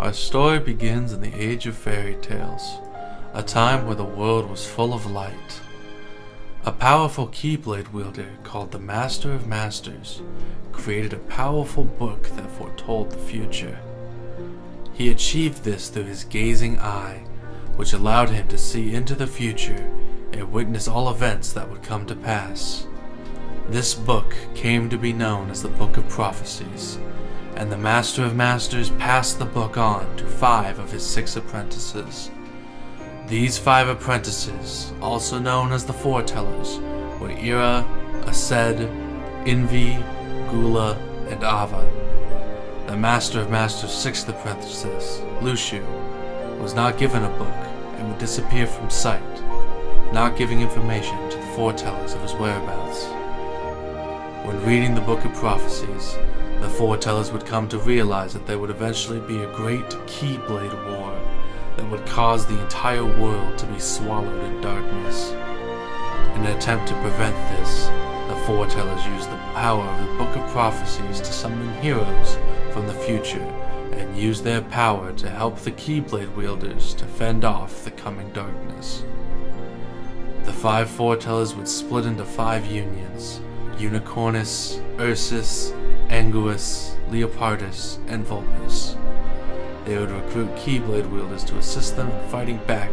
Our story begins in the age of fairy tales, a time where the world was full of light. A powerful Keyblade wielder called the Master of Masters created a powerful book that foretold the future. He achieved this through his gazing eye, which allowed him to see into the future and witness all events that would come to pass. This book came to be known as the Book of Prophecies, and the Master of Masters passed the book on to 5 of his 6 apprentices. These 5 apprentices, also known as the Foretellers, were Ira, Ased, Envy, Gula, and Ava. The Master of Masters' 6th apprentice, Luciu, was not given a book and would disappear from sight, not giving information to the Foretellers of his whereabouts. When reading the Book of Prophecies, the Foretellers would come to realize that there would eventually be a great Keyblade War that would cause the entire world to be swallowed in darkness. In an attempt to prevent this, the Foretellers used the power of the Book of Prophecies to summon heroes from the future and use their power to help the Keyblade wielders to fend off the coming darkness. The 5 Foretellers would split into 5 unions: Unicornus, Ursus, Anguus, Leopardus, and Vulpus. They would recruit Keyblade wielders to assist them in fighting back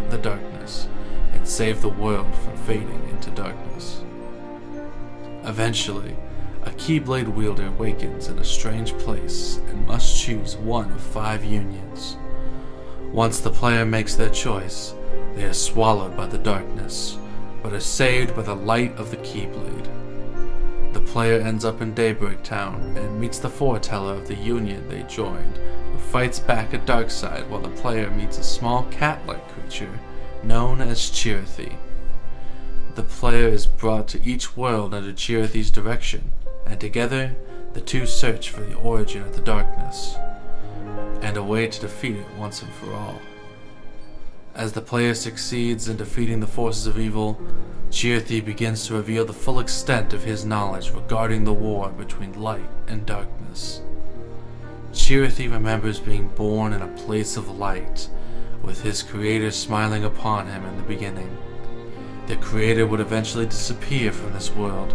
the darkness and save the world from fading into darkness. Eventually, a Keyblade wielder awakens in a strange place and must choose one of 5 unions. Once the player makes their choice, they are swallowed by the darkness, but are saved by the light of the Keyblade. The player ends up in Daybreak Town and meets the foreteller of the union they joined, who fights back at Darkside while the player meets a small cat-like creature known as Chirithy. The player is brought to each world under Chirithy's direction, and together the two search for the origin of the darkness and a way to defeat it once and for all. As the player succeeds in defeating the forces of evil, Chirithy begins to reveal the full extent of his knowledge regarding the war between light and darkness. Chirithy remembers being born in a place of light, with his creator smiling upon him in the beginning. The creator would eventually disappear from this world,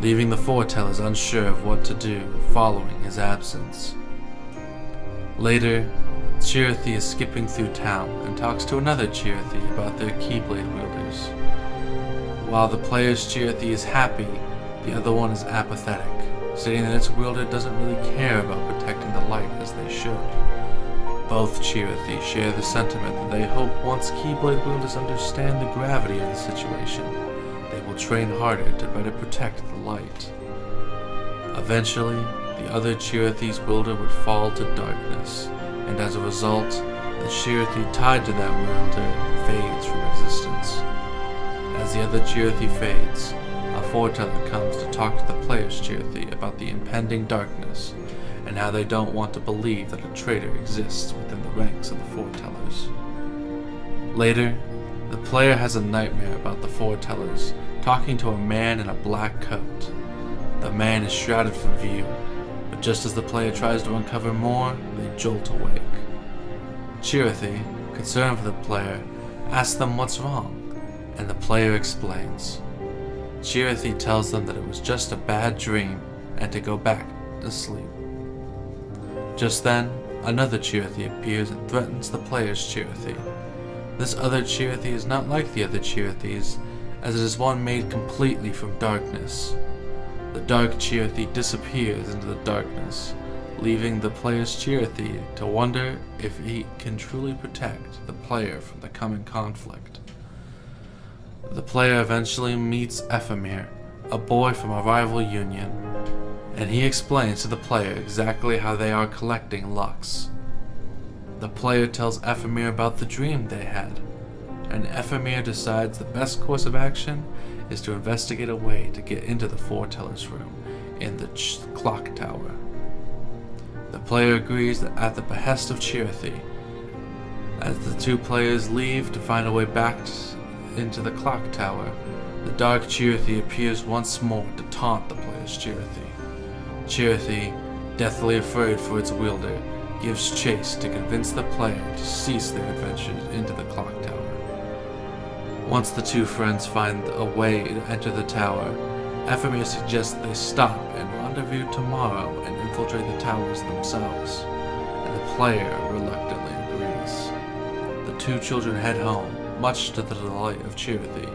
leaving the foretellers unsure of what to do following his absence. Later, Chirithy is skipping through town and talks to another Chirithy about their Keyblade wielders. While the player's Chirithy is happy, the other one is apathetic, stating that its wielder doesn't really care about protecting the light as they should. Both Chirithy share the sentiment that they hope once Keyblade wielders understand the gravity of the situation, they will train harder to better protect the light. Eventually, the other Chirithy's wielder would fall to darkness, and as a result, the Chirithy tied to that wielder fades from existence. As the other Chirithy fades, a foreteller comes to talk to the player's Chirithy about the impending darkness, and how they don't want to believe that a traitor exists within the ranks of the foretellers. Later, the player has a nightmare about the foretellers talking to a man in a black coat. The man is shrouded from view, but just as the player tries to uncover more, they jolt awake. Chirithy, concerned for the player, asks them what's wrong, and the player explains. Chirithy tells them that it was just a bad dream and to go back to sleep. Just then, another Chirithy appears and threatens the player's Chirithy. This other Chirithy is not like the other Chirithys, as it is one made completely from darkness. The dark Chirithy disappears into the darkness, leaving the player's Chirithy to wonder if he can truly protect the player from the coming conflict. The player eventually meets Ephemir, a boy from a rival union, and he explains to the player exactly how they are collecting Lux. The player tells Ephemir about the dream they had, and Ephemir decides the best course of action is to investigate a way to get into the foreteller's room in the clock tower. The player agrees that at the behest of Chirithy, as the two players leave to find a way back into the clock tower, the dark Chirithy appears once more to taunt the player's Chirithy. Chirithy, deathly afraid for its wielder, gives chase to convince the player to cease their adventures into the clock tower. Once the two friends find a way to enter the tower, Ephemera suggests they stop and rendezvous tomorrow and infiltrate the towers themselves, and the player reluctantly agrees. The two children head home, much to the delight of Chirithy,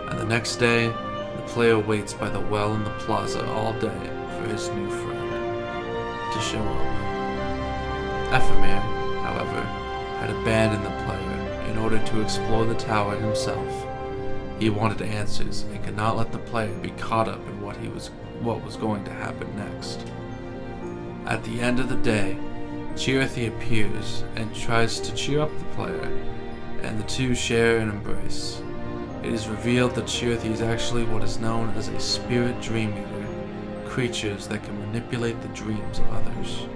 and the next day, the player waits by the well in the plaza all day for his new friend to show up. Ephemera, however, had abandoned the player in order to explore the tower himself. He wanted answers and could not let the player be caught up in what was going to happen next. At the end of the day, Chirithy appears and tries to cheer up the player, and the two share an embrace. It is revealed that Chirithy is actually what is known as a spirit dream eater, creatures that can manipulate the dreams of others.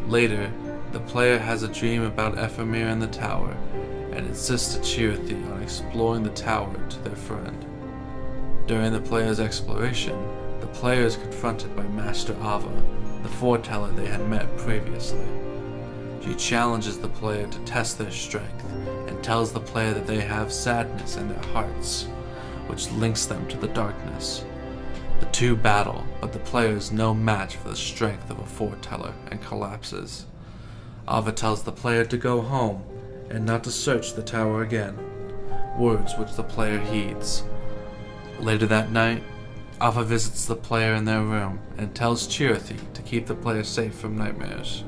Later, the player has a dream about Ephemera in the tower, and insists to Chirithy on exploring the tower to their friend. During the player's exploration, the player is confronted by Master Ava, the foreteller they had met previously. She challenges the player to test their strength, and tells the player that they have sadness in their hearts, which links them to the darkness. The two battle, but the player is no match for the strength of a foreteller and collapses. Ava tells the player to go home, and not to search the tower again, words which the player heeds. Later that night, Ava visits the player in their room and tells Chirithy to keep the player safe from nightmares.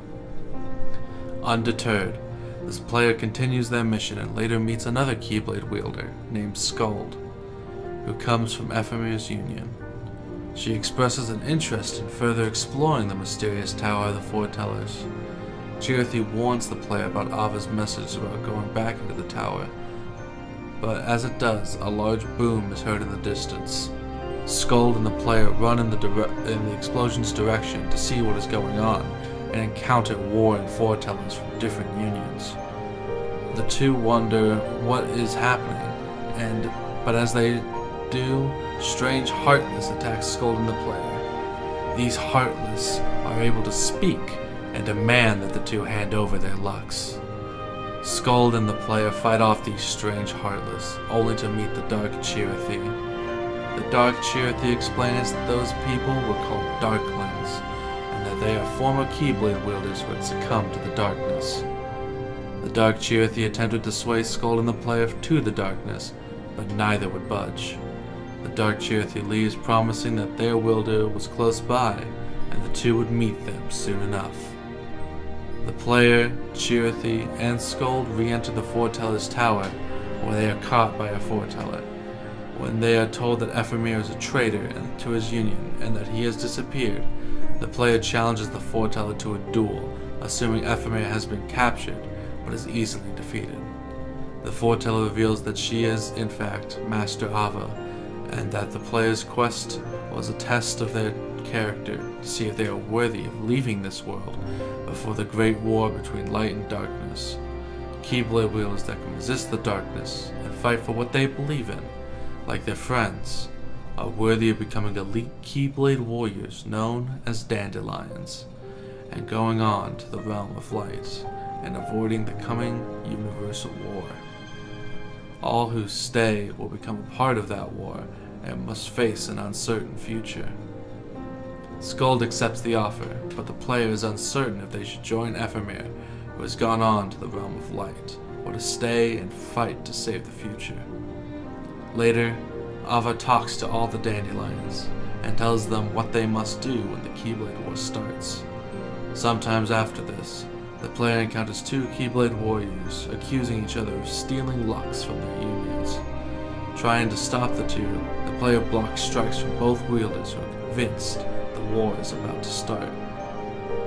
Undeterred, this player continues their mission and later meets another Keyblade wielder named Skuld, who comes from Ephemera's union. She expresses an interest in further exploring the mysterious Tower of the Foretellers. Chirithy warns the player about Ava's message about going back into the tower, but as it does, a large boom is heard in the distance. Skuld and the player run in the explosion's direction to see what is going on, and encounter warring foretellers from different unions. The two wonder what is happening, but as they do, strange Heartless attacks Skuld and the player. These Heartless are able to speak and demand that the two hand over their lucks. Skuld and the player fight off these strange Heartless, only to meet the Dark Chirithy. The Dark Chirithy explains that those people were called Darklings, and that they are former Keyblade wielders who had succumbed to the darkness. The Dark Chirithy attempted to sway Skuld and the player to the darkness, but neither would budge. The Dark Chirithy leaves, promising that their wielder was close by, and the two would meet them soon enough. The player, Chirithy, and Skuld re-enter the Foreteller's tower, where they are caught by a Foreteller. When they are told that Ephemera is a traitor to his union and that he has disappeared, the player challenges the Foreteller to a duel, assuming Ephemera has been captured, but is easily defeated. The Foreteller reveals that she is, in fact, Master Ava, and that the player's quest was a test of their character to see if they are worthy of leaving this world before the great war between light and darkness. Keyblade wielders that can resist the darkness and fight for what they believe in, like their friends, are worthy of becoming elite Keyblade warriors known as Dandelions, and going on to the realm of light and avoiding the coming universal war. All who stay will become a part of that war and must face an uncertain future. Skuld accepts the offer, but the player is uncertain if they should join Ephemera, who has gone on to the realm of light, or to stay and fight to save the future. Later, Ava talks to all the Dandelions and tells them what they must do when the Keyblade War starts. Sometimes after this, the player encounters two Keyblade warriors accusing each other of stealing lucks from their unions. Trying to stop the two, the player blocks strikes from both wielders who are convinced the war is about to start.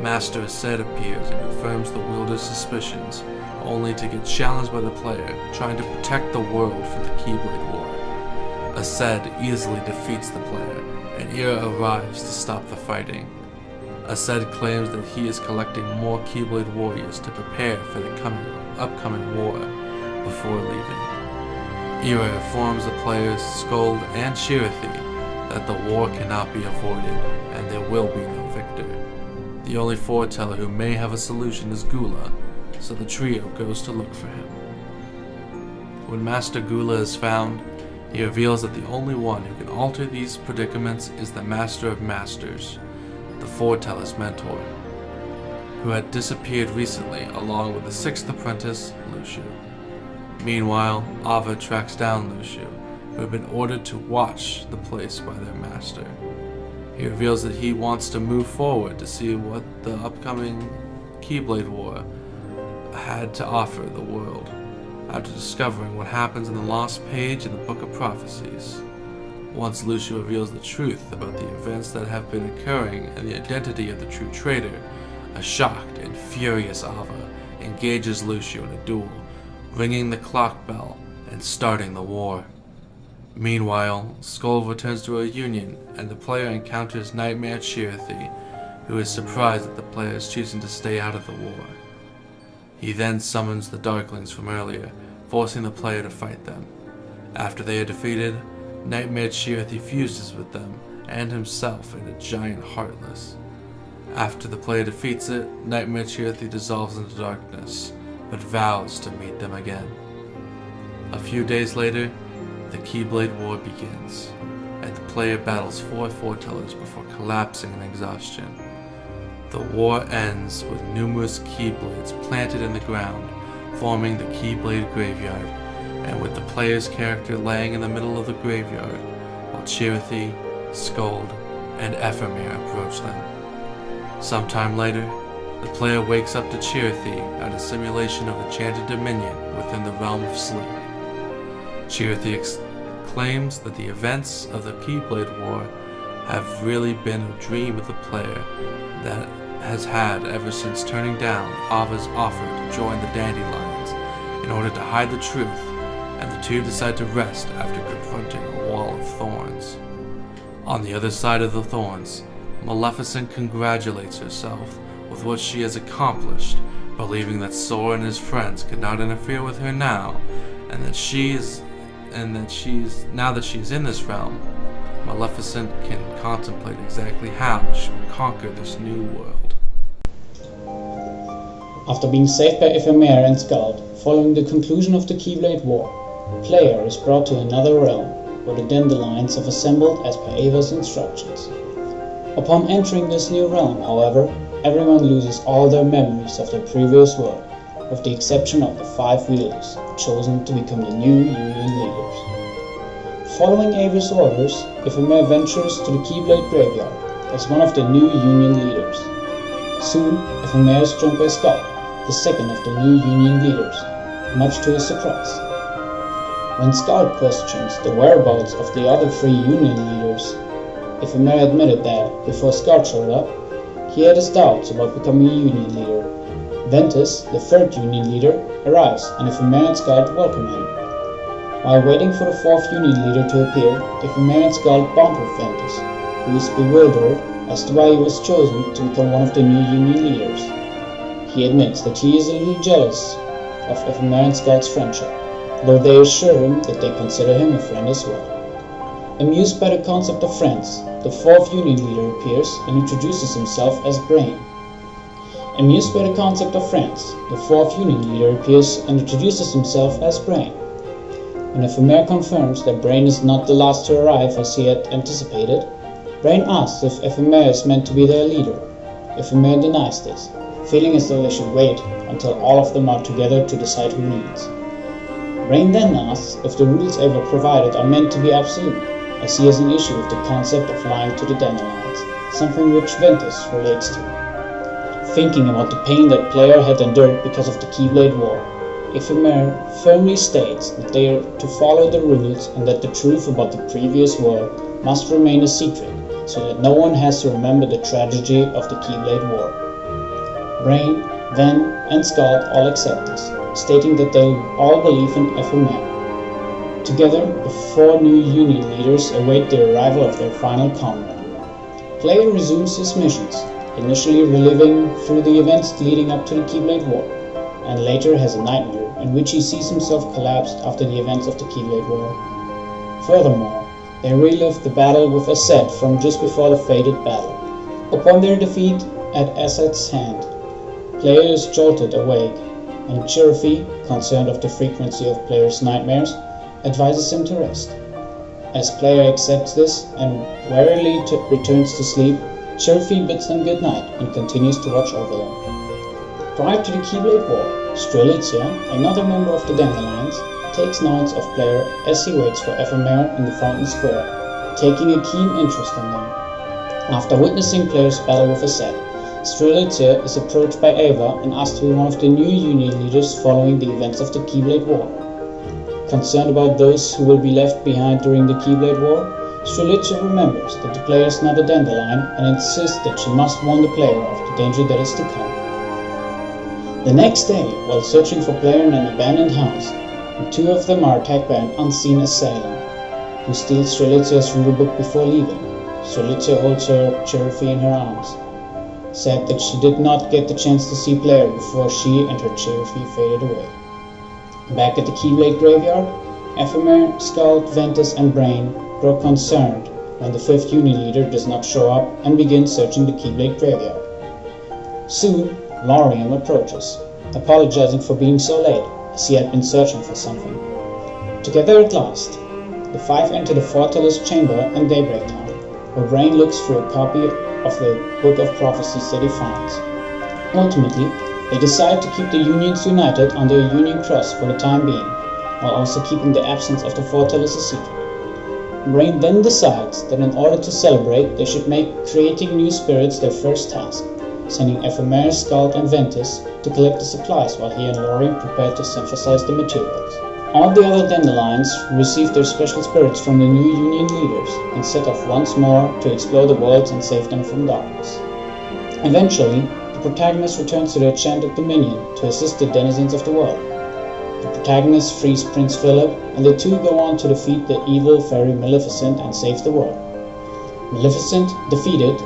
Master Aced appears and confirms the wielder's suspicions, only to get challenged by the player trying to protect the world from the Keyblade War. Aced easily defeats the player, and Ira arrives to stop the fighting. Aced claims that he is collecting more Keyblade warriors to prepare for the upcoming war before leaving. Ira informs the players Skuld and Chirithy that the war cannot be avoided and there will be no victor. The The only foreteller who may have a solution is Gula, so the trio goes to look for him. When Master Gula is found, he reveals that the only one who can alter these predicaments is the Master of Masters, the foreteller's mentor, who had disappeared recently along with the sixth apprentice, Luciu. Meanwhile, Ava tracks down Luciu, who had been ordered to watch the place by their master. He reveals that he wants to move forward to see what the upcoming Keyblade War had to offer the world, after discovering what happens in the lost page in the Book of Prophecies. Once Luciu reveals the truth about the events that have been occurring and the identity of the true traitor, a shocked and furious Ava engages Luciu in a duel, ringing the clock bell and starting the war. Meanwhile, Skull returns to a reunion, and the player encounters Nightmare Chirithy, who is surprised that the player is choosing to stay out of the war. He then summons the Darklings from earlier, forcing the player to fight them. After they are defeated, Nightmare Chirithy fuses with them and himself in a giant Heartless. After the player defeats it, Nightmare Chirithy dissolves into darkness, but vows to meet them again. A few days later, the Keyblade War begins, and the player battles 4 foretellers before collapsing in exhaustion. The war ends with numerous Keyblades planted in the ground, forming the Keyblade Graveyard, and with the player's character laying in the middle of the graveyard, while Chirithy, Scold, and Ephemer approach them. Sometime later, the player wakes up to Chirithy at a simulation of the Enchanted Dominion within the realm of sleep. Chirithy claims that the events of the Keyblade War have really been a dream of the player that has had ever since turning down Ava's offer to join the Dandelions in order to hide the truth, and the two decide to rest after confronting a wall of thorns. On the other side of the thorns, Maleficent congratulates herself with what she has accomplished, believing that Sora and his friends could not interfere with her now, and that now that she is in this realm, Maleficent can contemplate exactly how she will conquer this new world. After being saved by Ephemer and Skald, following the conclusion of the Keyblade War, the player is brought to another realm, where the Dandelions have assembled as per Ava's instructions. Upon entering this new realm, however, everyone loses all their memories of their previous world, with the exception of the 5 wielders, chosen to become the new Union leaders. Following Ava's orders, Ephemer ventures to the Keyblade Graveyard as one of the new Union leaders. Soon, Ephemer is joined by Skald, the second of the new Union leaders, much to his surprise. When Skald questions the whereabouts of the other 3 Union leaders, Ephemer admitted that, before Skald showed up, he had his doubts about becoming a Union leader. Ventus, the 3rd Union leader, arrives, and Ephemer and Skald welcome him. While waiting for the 4th Union leader to appear, Ephemer and Skald bond with Ventus, who is bewildered as to why he was chosen to become one of the new Union leaders. He admits that he is a little jealous of Ephemer and Skald's friendship, though they assure him that they consider him a friend as well. Amused by the concept of friends, the 4th Union leader appears and introduces himself as Brain. Amused by the concept of friends, the 4th Union leader appears and introduces himself as Brain. When Ephemer confirms that Brain is not the last to arrive as he had anticipated, Brain asks if Ephemer is meant to be their leader. Ephemer denies this, feeling as though they should wait until all of them are together to decide who leads. Brain then asks if the rules Ava provided are meant to be absolute, as he has an issue with the concept of lying to the Dandelions, something which Ventus relates to. Thinking about the pain that player had endured because of the Keyblade War, Ephemer firmly states that they are to follow the rules and that the truth about the previous war must remain a secret, so that no one has to remember the tragedy of the Keyblade War. Brain, Ven, and Skald all accept this, stating that they all believe in Ephemer. Together, the 4 new Union leaders await the arrival of their final comrade. Player resumes his missions, initially reliving through the events leading up to the Keyblade War, and later has a nightmare in which he sees himself collapsed after the events of the Keyblade War. Furthermore, they relive the battle with Aset from just before the fated battle. Upon their defeat, at Assad's hand. Player is jolted awake, and Chirfi, concerned of the frequency of player's nightmares, advises him to rest. As player accepts this and wearily returns to sleep, Chirfi bids them good night and continues to watch over them. Prior to the Keyblade War, Strelitzia, another member of the Dandelions, takes notes of player as he waits for Ephemer in the Fountain Square, taking a keen interest in them. After witnessing player's battle with Assad, Strelitzia is approached by Ava and asked to be one of the new Union leaders following the events of the Keyblade War. Concerned about those who will be left behind during the Keyblade War, Strelitzia remembers that the player is not a Dandelion and insists that she must warn the player of the danger that is to come. The next day, while searching for player in an abandoned house, the two of them are attacked by an unseen assailant, who steals Strelitzia's rulebook before leaving. Strelitzia holds her Chirfi in her arms, sad that she did not get the chance to see player before she and her Chirfi faded away. Back at the Keyblade graveyard, Ephemer, Skald, Ventus and Brain grow concerned when the 5th Union leader does not show up and begin searching the Keyblade graveyard. Soon, Laurium approaches, apologizing for being so late, as he had been searching for something. Together at last, the 5 enter the Fortalice Chamber in Daybreak Town, where Brain looks through a copy of the Book of Prophecies that he finds. Ultimately, they decide to keep the Unions united under a Union cross for the time being, while also keeping the absence of the Fortalice a secret. Brain then decides that in order to celebrate, they should make creating new spirits their first task, sending Ephemer, Skald and Ventus to collect the supplies while he and Laurium prepare to synthesize the materials. All the other Dandelions receive their special spirits from the new Union leaders and set off once more to explore the worlds and save them from darkness. Eventually, the protagonist returns to their enchanted dominion to assist the denizens of the world. The protagonist frees Prince Philip, and the two go on to defeat the evil fairy Maleficent and save the world. Maleficent, defeated,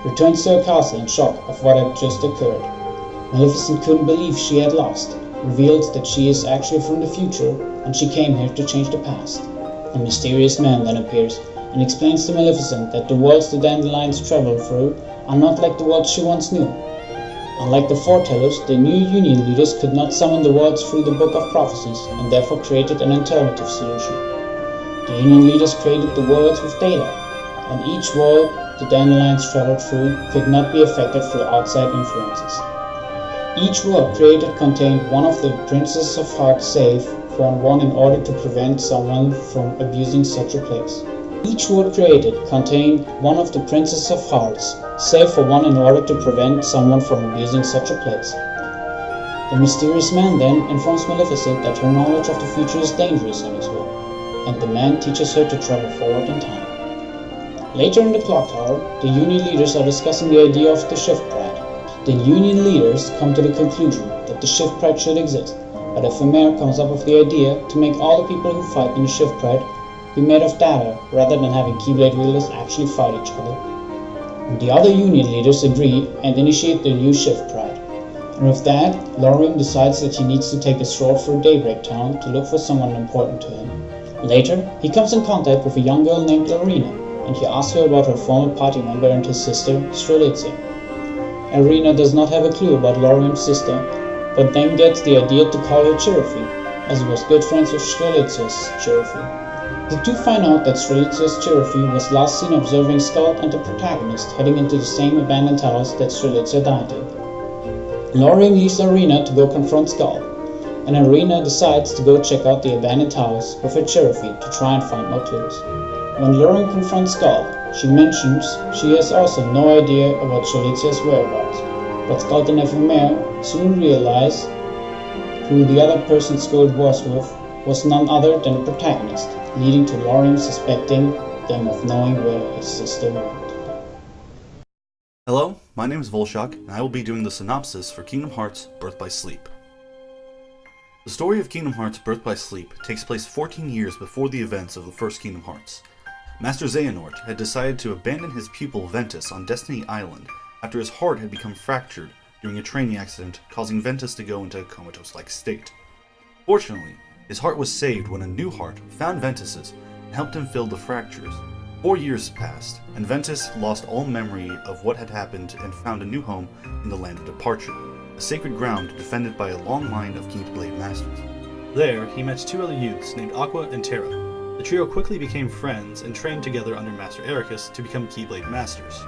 returns to her castle in shock of what had just occurred. Maleficent couldn't believe she had lost, reveals that she is actually from the future and she came here to change the past. A mysterious man then appears and explains to Maleficent that the worlds the Dandelions travel through are not like the worlds she once knew. Unlike the foretellers, the new Union leaders could not summon the worlds through the Book of Prophecies and therefore created an alternative solution. The Union leaders created the worlds with data, and each world the Dandelions traveled through could not be affected through outside influences. Each world created contained one of the Princesses of Hearts save for one in order to prevent someone from abusing such a place. Each world created contained one of the Princesses of Hearts save for one in order to prevent someone from abusing such a place. The mysterious man then informs Maleficent that her knowledge of the future is dangerous in his world, and the man teaches her to travel forward in time. Later in the clock tower, the Union leaders are discussing the idea of the Shift Pride. The Union leaders come to the conclusion that the Shift Pride should exist, but Ephemer comes up with the idea to make all the people who fight in the Shift Pride be made of data rather than having Keyblade wielders actually fight each other. The other Union leaders agree and initiate the new Shift Pride. And with that, Laurium decides that he needs to take a stroll through Daybreak Town to look for someone important to him. Later, he comes in contact with a young girl named Arena, and he asks her about her former party member and his sister, Strelitzia. Arena does not have a clue about Laurium's sister, but then gets the idea to call her Chirfi, as he was good friends with Strelitzia's Chirfi. The two find out that Strelitzia's Chirfi was last seen observing Skald and the protagonist heading into the same abandoned house that Strelitzia died in. Laurium leaves Arena to go confront Skald, and Arena decides to go check out the abandoned house with her Chirfi to try and find more clues. When Laurium confronts Skald, she mentions she has also no idea about Strelitzia's whereabouts, but Skald and Ephemer soon realize who the other person Skald was with was none other than the protagonist, leading to Laurium suspecting them of knowing where his sister went. Hello, my name is Volshok, and I will be doing the synopsis for Kingdom Hearts Birth by Sleep. The story of Kingdom Hearts Birth by Sleep takes place 14 years before the events of the first Kingdom Hearts. Master Xehanort had decided to abandon his pupil Ventus on Destiny Island after his heart had become fractured during a training accident, causing Ventus to go into a comatose-like state. Fortunately, his heart was saved when a new heart found Ventus's and helped him fill the fractures. 4 years passed, and Ventus lost all memory of what had happened and found a new home in the Land of Departure, a sacred ground defended by a long line of Keyblade Masters. There, he met 2 other youths named Aqua and Terra. The trio quickly became friends and trained together under Master Ericus to become Keyblade Masters.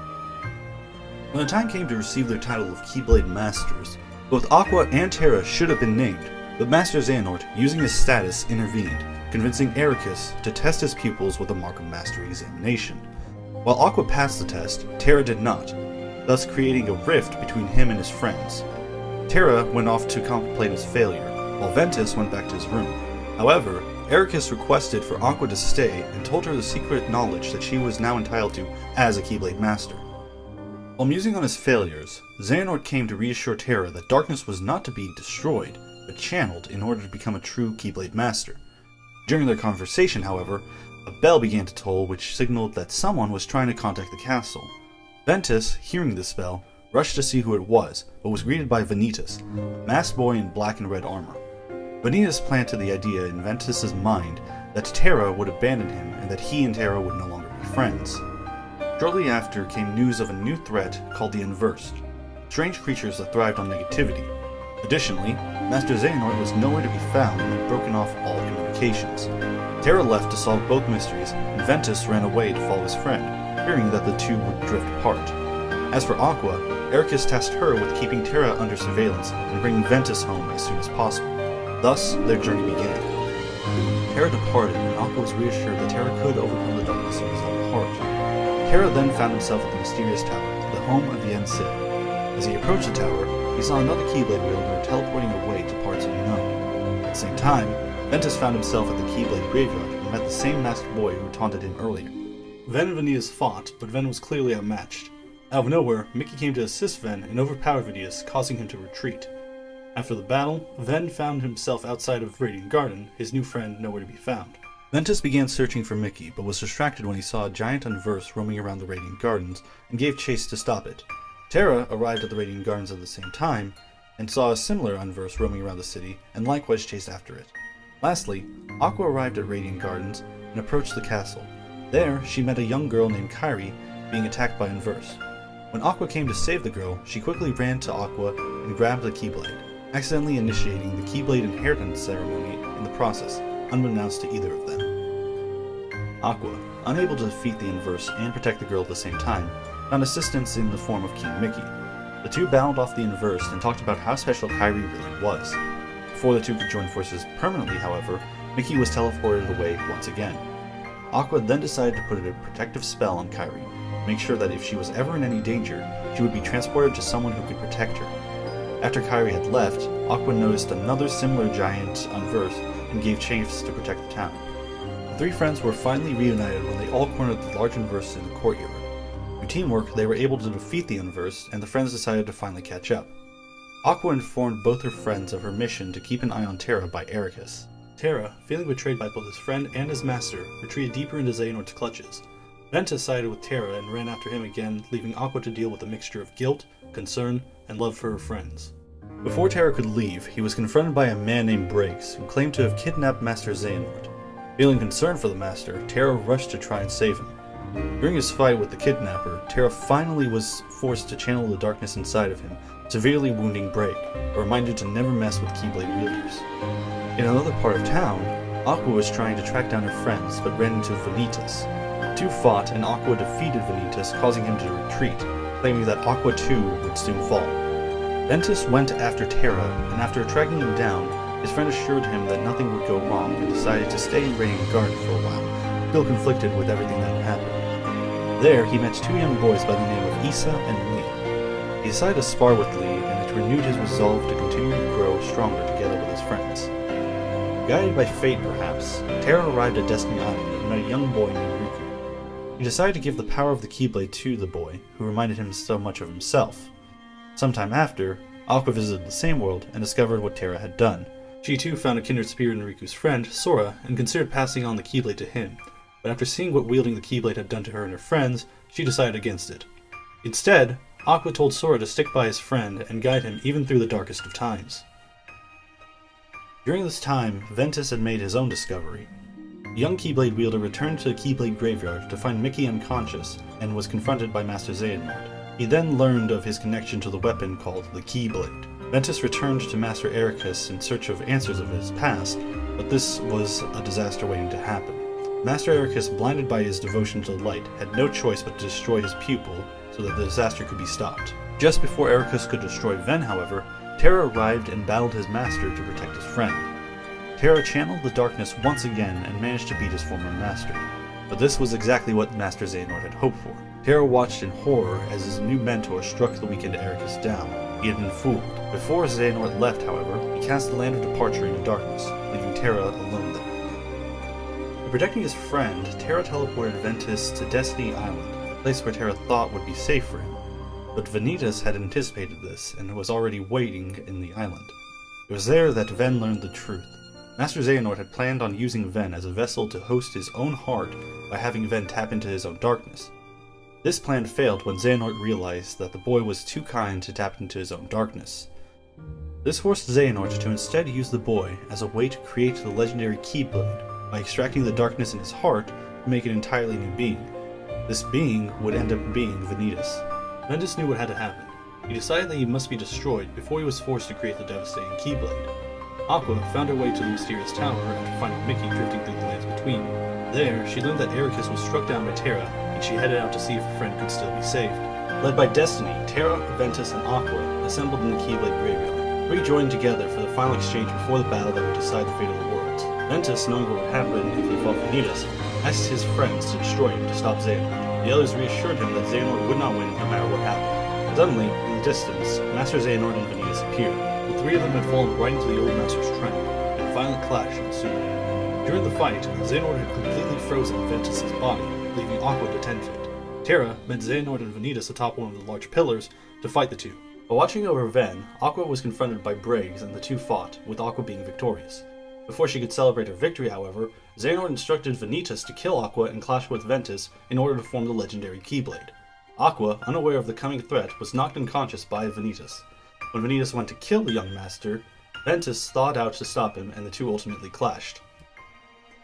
When the time came to receive their title of Keyblade Masters, both Aqua and Terra should have been named, but Master Xehanort, using his status, intervened, convincing Ericus to test his pupils with a Mark of Mastery examination. While Aqua passed the test, Terra did not, thus creating a rift between him and his friends. Terra went off to contemplate his failure, while Ventus went back to his room. However, Ericus requested for Aqua to stay and told her the secret knowledge that she was now entitled to as a Keyblade Master. While musing on his failures, Xehanort came to reassure Terra that darkness was not to be destroyed, but channeled in order to become a true Keyblade Master. During their conversation, however, a bell began to toll which signaled that someone was trying to contact the castle. Ventus, hearing this bell, rushed to see who it was, but was greeted by Vanitas, a masked boy in black and red armor. Vanitas planted the idea in Ventus's mind that Terra would abandon him and that he and Terra would no longer be friends. Shortly after came news of a new threat called the Unversed, strange creatures that thrived on negativity. Additionally, Master Xehanort was nowhere to be found and had broken off all communications. Terra left to solve both mysteries, and Ventus ran away to follow his friend, fearing that the two would drift apart. As for Aqua, Ericus tasked her with keeping Terra under surveillance and bringing Ventus home as soon as possible. Thus, their journey began. Terra departed, and Aqua was reassured that Terra could overcome the darkness in his own heart. Terra then found himself at the mysterious tower, the home of Yen Sid. As he approached the tower, he saw another Keyblade wielder teleporting away to parts unknown. At the same time, Ventus found himself at the Keyblade graveyard and met the same masked boy who taunted him earlier. Ven and Vanitas fought, but Ven was clearly outmatched. Out of nowhere, Mickey came to assist Ven and overpowered Vanitas, causing him to retreat. After the battle, Ven found himself outside of Radiant Garden, his new friend nowhere to be found. Ventus began searching for Mickey, but was distracted when he saw a giant Unverse roaming around the Radiant Gardens and gave chase to stop it. Terra arrived at the Radiant Gardens at the same time, and saw a similar Unverse roaming around the city, and likewise chased after it. Lastly, Aqua arrived at Radiant Gardens and approached the castle. There, she met a young girl named Kairi being attacked by Unverse. When Aqua came to save the girl, she quickly ran to Aqua and grabbed the Keyblade, accidentally initiating the Keyblade inheritance ceremony in the process, unbeknownst to either of them. Aqua, unable to defeat the Unverse and protect the girl at the same time, found assistance in the form of King Mickey. The two battled off the Unversed and talked about how special Kairi really was. Before the two could join forces permanently, however, Mickey was teleported away once again. Aqua then decided to put a protective spell on Kairi, to make sure that if she was ever in any danger, she would be transported to someone who could protect her. After Kairi had left, Aqua noticed another similar giant Unversed and gave chase to protect the town. The three friends were finally reunited when they all cornered the large Unversed in the courtyard. Through teamwork, they were able to defeat the Unversed, and the friends decided to finally catch up. Aqua informed both her friends of her mission to keep an eye on Terra by Ericus. Terra, feeling betrayed by both his friend and his master, retreated deeper into Xehanort's clutches. Ventus sided with Terra and ran after him again, leaving Aqua to deal with a mixture of guilt, concern, and love for her friends. Before Terra could leave, he was confronted by a man named Briggs, who claimed to have kidnapped Master Xehanort. Feeling concerned for the Master, Terra rushed to try and save him. During his fight with the kidnapper, Terra finally was forced to channel the darkness inside of him, severely wounding Break, a reminder to never mess with Keyblade wielders. In another part of town, Aqua was trying to track down her friends, but ran into Vanitas. The two fought, and Aqua defeated Vanitas, causing him to retreat, claiming that Aqua too would soon fall. Ventus went after Terra, and after tracking him down, his friend assured him that nothing would go wrong and decided to stay in Radiant Garden for a while, still conflicted with everything that had happened. There, he met two young boys by the name of Issa and Lee. He decided to spar with Lee, and it renewed his resolve to continue to grow stronger together with his friends. Guided by fate, perhaps, Terra arrived at Destiny Island and met a young boy named Riku. He decided to give the power of the Keyblade to the boy, who reminded him so much of himself. Sometime after, Aqua visited the same world and discovered what Terra had done. She too found a kindred spirit in Riku's friend, Sora, and considered passing on the Keyblade to him. But after seeing what wielding the Keyblade had done to her and her friends, she decided against it. Instead, Aqua told Sora to stick by his friend and guide him even through the darkest of times. During this time, Ventus had made his own discovery. The young Keyblade wielder returned to the Keyblade graveyard to find Mickey unconscious and was confronted by Master Xehanort. He then learned of his connection to the weapon called the Keyblade. Ventus returned to Master Ericus in search of answers of his past, but this was a disaster waiting to happen. Master Ericus, blinded by his devotion to the light, had no choice but to destroy his pupil so that the disaster could be stopped. Just before Ericus could destroy Ven, however, Terra arrived and battled his master to protect his friend. Terra channeled the darkness once again and managed to beat his former master. But this was exactly what Master Xehanort had hoped for. Terra watched in horror as his new mentor struck the weakened Ericus down. He had been fooled. Before Xehanort left, however, he cast the Land of Departure into darkness, leaving Terra alone there. In protecting his friend, Terra teleported Ventus to Destiny Island, a place where Terra thought would be safe for him. But Vanitas had anticipated this and was already waiting in the island. It was there that Ven learned the truth. Master Xehanort had planned on using Ven as a vessel to host his own heart by having Ven tap into his own darkness. This plan failed when Xehanort realized that the boy was too kind to tap into his own darkness. This forced Xehanort to instead use the boy as a way to create the legendary Keyblade by extracting the darkness in his heart to make an entirely new being. This being would end up being Vanitas. Ventus knew what had to happen. He decided that he must be destroyed before he was forced to create the devastating Keyblade. Aqua found her way to the mysterious tower after finding Mickey drifting through the lands between. There, she learned that Ericus was struck down by Terra, and she headed out to see if her friend could still be saved. Led by Destiny, Terra, Ventus, and Aqua assembled in the Keyblade graveyard. Three joined together for the final exchange before the battle that would decide the fate of the worlds. Ventus, knowing what would happen if he fought Vanitas, asked his friends to destroy him to stop Xehanort. The others reassured him that Xehanort would not win no matter what happened. Suddenly, in the distance, Master Xehanort and Vanitas appeared. The three of them had fallen right into the old master's trap, and a violent clash ensued. During the fight, Xehanort had completely frozen Ventus' body, leaving Aqua to tend to it. Terra met Xehanort and Vanitas atop one of the large pillars to fight the two. While watching over Ven, Aqua was confronted by Briggs and the two fought, with Aqua being victorious. Before she could celebrate her victory, however, Xehanort instructed Vanitas to kill Aqua and clash with Ventus in order to form the legendary Keyblade. Aqua, unaware of the coming threat, was knocked unconscious by Vanitas. When Vanitas went to kill the young master, Ventus thawed out to stop him and the two ultimately clashed.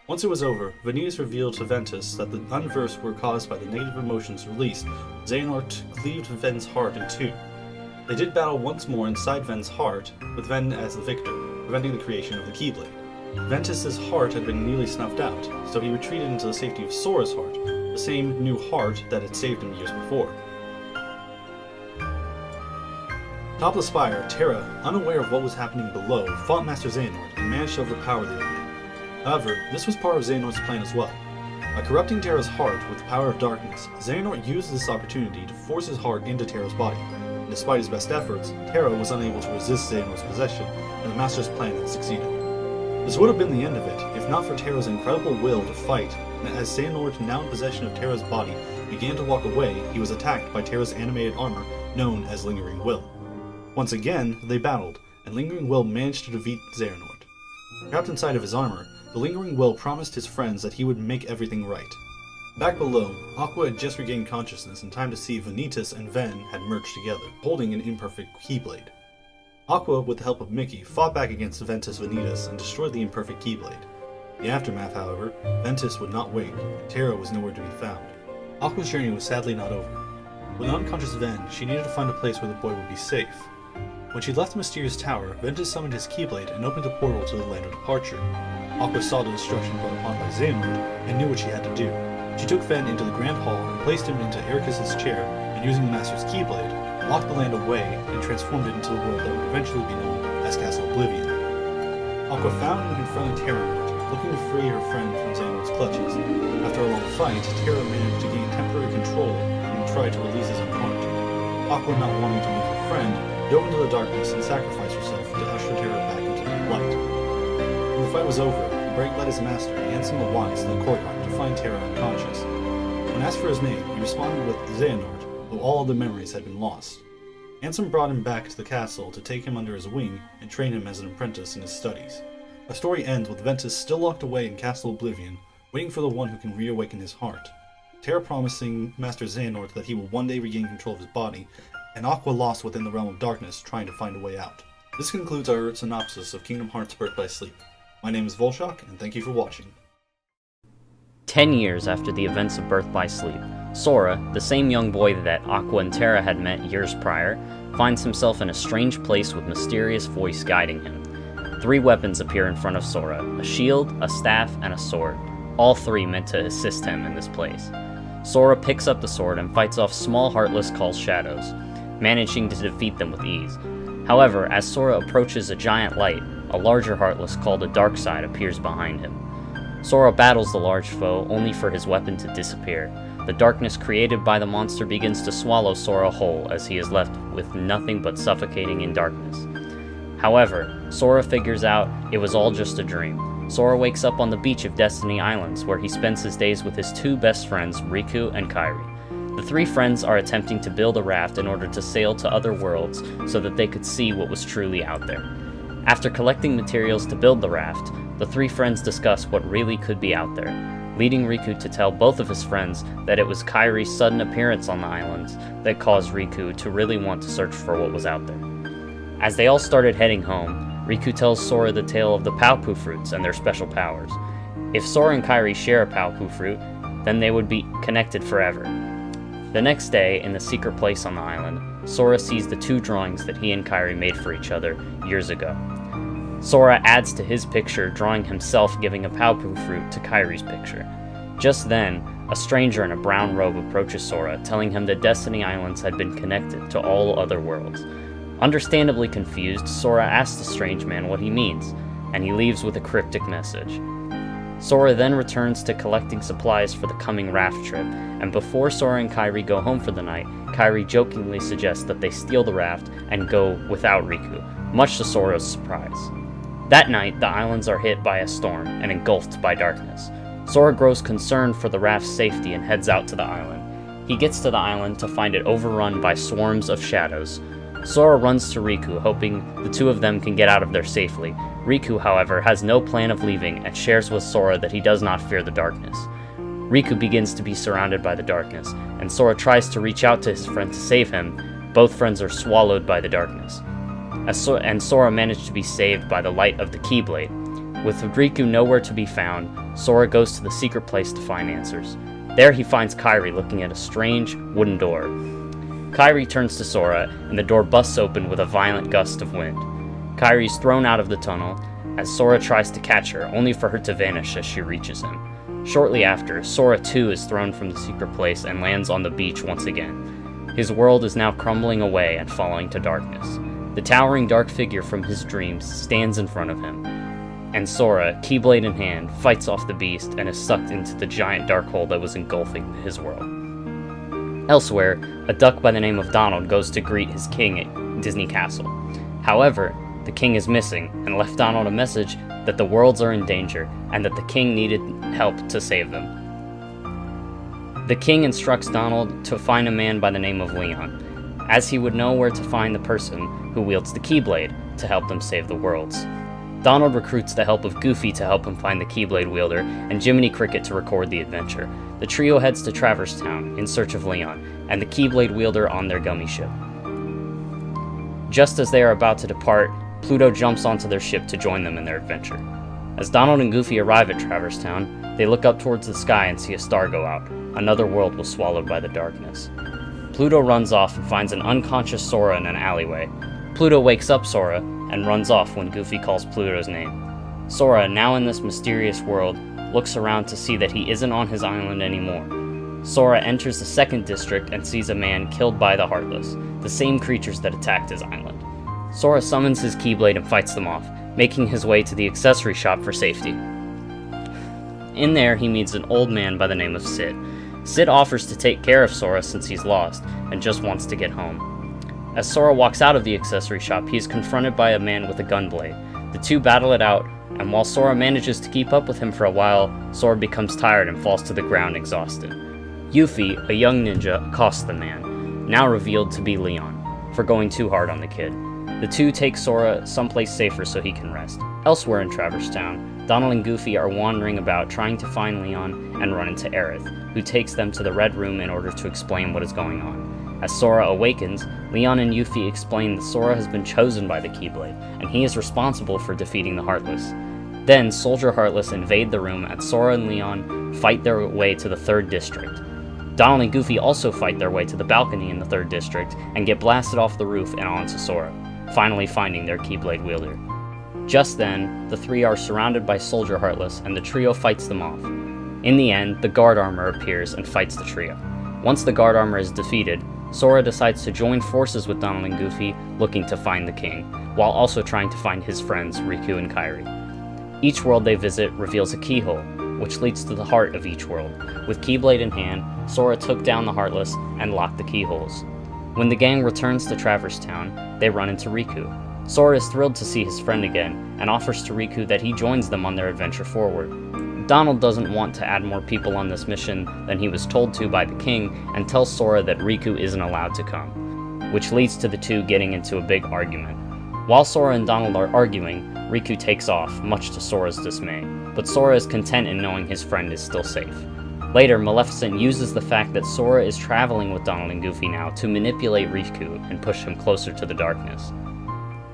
Once it was over, Vanitas revealed to Ventus that the unverse were caused by the negative emotions released. Xehanort cleaved Ven's heart in two. They did battle once more inside Ven's heart, with Ven as the victor, preventing the creation of the Keyblade. Ventus's heart had been nearly snuffed out, so he retreated into the safety of Sora's heart, the same new heart that had saved him years before. Atop the spire, Terra, unaware of what was happening below, fought Master Xehanort and managed to overpower the old man. However, this was part of Xehanort's plan as well. By corrupting Terra's heart with the power of darkness, Xehanort used this opportunity to force his heart into Terra's body. And despite his best efforts, Terra was unable to resist Xehanort's possession, and the Master's plan had succeeded. This would have been the end of it, if not for Terra's incredible will to fight, and as Xehanort, now in possession of Terra's body, began to walk away, he was attacked by Terra's animated armor, known as Lingering Will. Once again, they battled, and Lingering Will managed to defeat Xehanort. Trapped inside of his armor, the Lingering Will promised his friends that he would make everything right. Back below, Aqua had just regained consciousness in time to see Vanitas and Ven had merged together, holding an imperfect Keyblade. Aqua, with the help of Mickey, fought back against Ventus Vanitas and destroyed the imperfect Keyblade. In the aftermath, however, Ventus would not wait, and Terra was nowhere to be found. Aqua's journey was sadly not over. With an unconscious Ven, she needed to find a place where the boy would be safe. When she left the mysterious tower, Ventus summoned his Keyblade and opened a portal to the Land of Departure. Aqua saw the destruction brought upon by Xehanort and knew what she had to do. She took Ven into the Grand Hall and placed him into Ericus' chair, and using the Master's Keyblade, locked the land away and transformed it into the world that would eventually be known as Castle Oblivion. Aqua found and confronted Terranort, looking to free her friend from Xehanort's clutches. After a long fight, Terra managed to gain temporary control and tried to release his own heart. Aqua, not wanting to lose her friend, dove into the darkness and sacrificed herself to usher Terra back into the light. When the fight was over, Brake led his master, Ansem the Wise, to the courtyard to find Terra unconscious. When asked for his name, he responded with Xehanort, though all other memories had been lost. Ansem brought him back to the castle to take him under his wing and train him as an apprentice in his studies. Our story ends with Ventus still locked away in Castle Oblivion, waiting for the one who can reawaken his heart. Terra promising Master Xehanort that he will one day regain control of his body, and Aqua lost within the realm of darkness trying to find a way out. This concludes our synopsis of Kingdom Hearts Birth by Sleep. My name is Volshok, and thank you for watching. 10 years after the events of Birth by Sleep, Sora, the same young boy that Aqua and Terra had met years prior, finds himself in a strange place with mysterious voice guiding him. 3 weapons appear in front of Sora: a shield, a staff, and a sword, all 3 meant to assist him in this place. Sora picks up the sword and fights off small Heartless called Shadows, managing to defeat them with ease. However, as Sora approaches a giant light, a larger Heartless called a Dark Side appears behind him. Sora battles the large foe, only for his weapon to disappear. The darkness created by the monster begins to swallow Sora whole as he is left with nothing but suffocating in darkness. However, Sora figures out it was all just a dream. Sora wakes up on the beach of Destiny Islands, where he spends his days with his 2 best friends, Riku and Kairi. The 3 friends are attempting to build a raft in order to sail to other worlds so that they could see what was truly out there. After collecting materials to build the raft, the 3 friends discuss what really could be out there, leading Riku to tell both of his friends that it was Kairi's sudden appearance on the islands that caused Riku to really want to search for what was out there. As they all started heading home, Riku tells Sora the tale of the Paopu fruits and their special powers. If Sora and Kairi share a Paopu fruit, then they would be connected forever. The next day, in the secret place on the island, Sora sees the 2 drawings that he and Kairi made for each other years ago. Sora adds to his picture, drawing himself giving a Paopu fruit to Kairi's picture. Just then, a stranger in a brown robe approaches Sora, telling him that Destiny Islands had been connected to all other worlds. Understandably confused, Sora asks the strange man what he means, and he leaves with a cryptic message. Sora then returns to collecting supplies for the coming raft trip, and before Sora and Kairi go home for the night, Kairi jokingly suggests that they steal the raft and go without Riku, much to Sora's surprise. That night, the islands are hit by a storm and engulfed by darkness. Sora grows concerned for the raft's safety and heads out to the island. He gets to the island to find it overrun by swarms of shadows. Sora runs to Riku, hoping the 2 of them can get out of there safely. Riku, however, has no plan of leaving and shares with Sora that he does not fear the darkness. Riku begins to be surrounded by the darkness, and Sora tries to reach out to his friend to save him. Both friends are swallowed by the darkness. And Sora managed to be saved by the light of the Keyblade. With Riku nowhere to be found, Sora goes to the secret place to find answers. There he finds Kairi looking at a strange wooden door. Kairi turns to Sora, and the door busts open with a violent gust of wind. Kairi is thrown out of the tunnel, as Sora tries to catch her, only for her to vanish as she reaches him. Shortly after, Sora too is thrown from the secret place and lands on the beach once again. His world is now crumbling away and falling to darkness. The towering dark figure from his dreams stands in front of him, and Sora, Keyblade in hand, fights off the beast and is sucked into the giant dark hole that was engulfing his world. Elsewhere, a duck by the name of Donald goes to greet his king at Disney Castle. However, the king is missing and left Donald a message that the worlds are in danger and that the king needed help to save them. The king instructs Donald to find a man by the name of Leon, as he would know where to find the person who wields the Keyblade to help them save the worlds. Donald recruits the help of Goofy to help him find the Keyblade wielder, and Jiminy Cricket to record the adventure. The trio heads to Traverse Town in search of Leon, and the Keyblade wielder on their gummy ship. Just as they are about to depart, Pluto jumps onto their ship to join them in their adventure. As Donald and Goofy arrive at Traverse Town, they look up towards the sky and see a star go out. Another world was swallowed by the darkness. Pluto runs off and finds an unconscious Sora in an alleyway. Pluto wakes up Sora and runs off when Goofy calls Pluto's name. Sora, now in this mysterious world, looks around to see that he isn't on his island anymore. Sora enters the second district and sees a man killed by the Heartless, the same creatures that attacked his island. Sora summons his Keyblade and fights them off, making his way to the accessory shop for safety. In there, he meets an old man by the name of Sid. Sid offers to take care of Sora since he's lost, and just wants to get home. As Sora walks out of the accessory shop, he is confronted by a man with a gunblade. The two battle it out, and while Sora manages to keep up with him for a while, Sora becomes tired and falls to the ground exhausted. Yuffie, a young ninja, accosts the man, now revealed to be Leon, for going too hard on the kid. The two take Sora someplace safer so he can rest. Elsewhere in Traverse Town, Donald and Goofy are wandering about trying to find Leon and run into Aerith, who takes them to the Red Room in order to explain what is going on. As Sora awakens, Leon and Yuffie explain that Sora has been chosen by the Keyblade, and he is responsible for defeating the Heartless. Then, Soldier Heartless invade the room and Sora and Leon fight their way to the 3rd District. Donald and Goofy also fight their way to the balcony in the 3rd District and get blasted off the roof and onto Sora, finally finding their Keyblade wielder. Just then, the three are surrounded by Soldier Heartless and the trio fights them off. In the end, the guard armor appears and fights the trio. Once the guard armor is defeated, Sora decides to join forces with Donald and Goofy, looking to find the king, while also trying to find his friends Riku and Kairi. Each world they visit reveals a keyhole, which leads to the heart of each world. With Keyblade in hand, Sora took down the Heartless and locked the keyholes. When the gang returns to Traverse Town, they run into Riku. Sora is thrilled to see his friend again, and offers to Riku that he joins them on their adventure forward. Donald doesn't want to add more people on this mission than he was told to by the king, and tells Sora that Riku isn't allowed to come, which leads to the two getting into a big argument. While Sora and Donald are arguing, Riku takes off, much to Sora's dismay, but Sora is content in knowing his friend is still safe. Later, Maleficent uses the fact that Sora is traveling with Donald and Goofy now to manipulate Riku and push him closer to the darkness.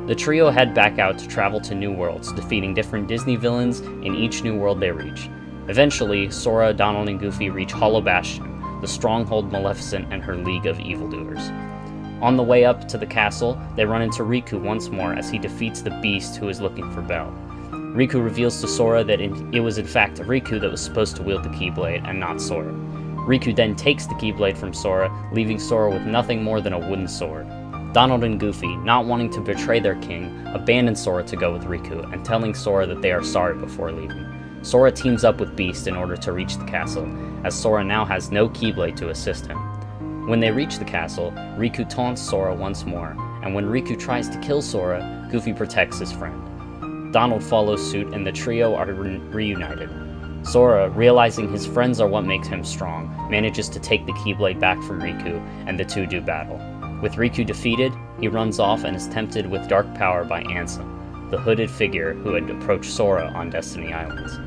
The trio head back out to travel to new worlds, defeating different Disney villains in each new world they reach. Eventually, Sora, Donald, and Goofy reach Hollow Bastion, the stronghold Maleficent and her league of evildoers. On the way up to the castle, they run into Riku once more as he defeats the beast who is looking for Belle. Riku reveals to Sora that it was in fact Riku that was supposed to wield the Keyblade and not Sora. Riku then takes the Keyblade from Sora, leaving Sora with nothing more than a wooden sword. Donald and Goofy, not wanting to betray their king, abandon Sora to go with Riku, and telling Sora that they are sorry before leaving. Sora teams up with Beast in order to reach the castle, as Sora now has no Keyblade to assist him. When they reach the castle, Riku taunts Sora once more, and when Riku tries to kill Sora, Goofy protects his friend. Donald follows suit and the trio are reunited. Sora, realizing his friends are what makes him strong, manages to take the Keyblade back from Riku, and the two do battle. With Riku defeated, he runs off and is tempted with dark power by Ansem, the hooded figure who had approached Sora on Destiny Islands.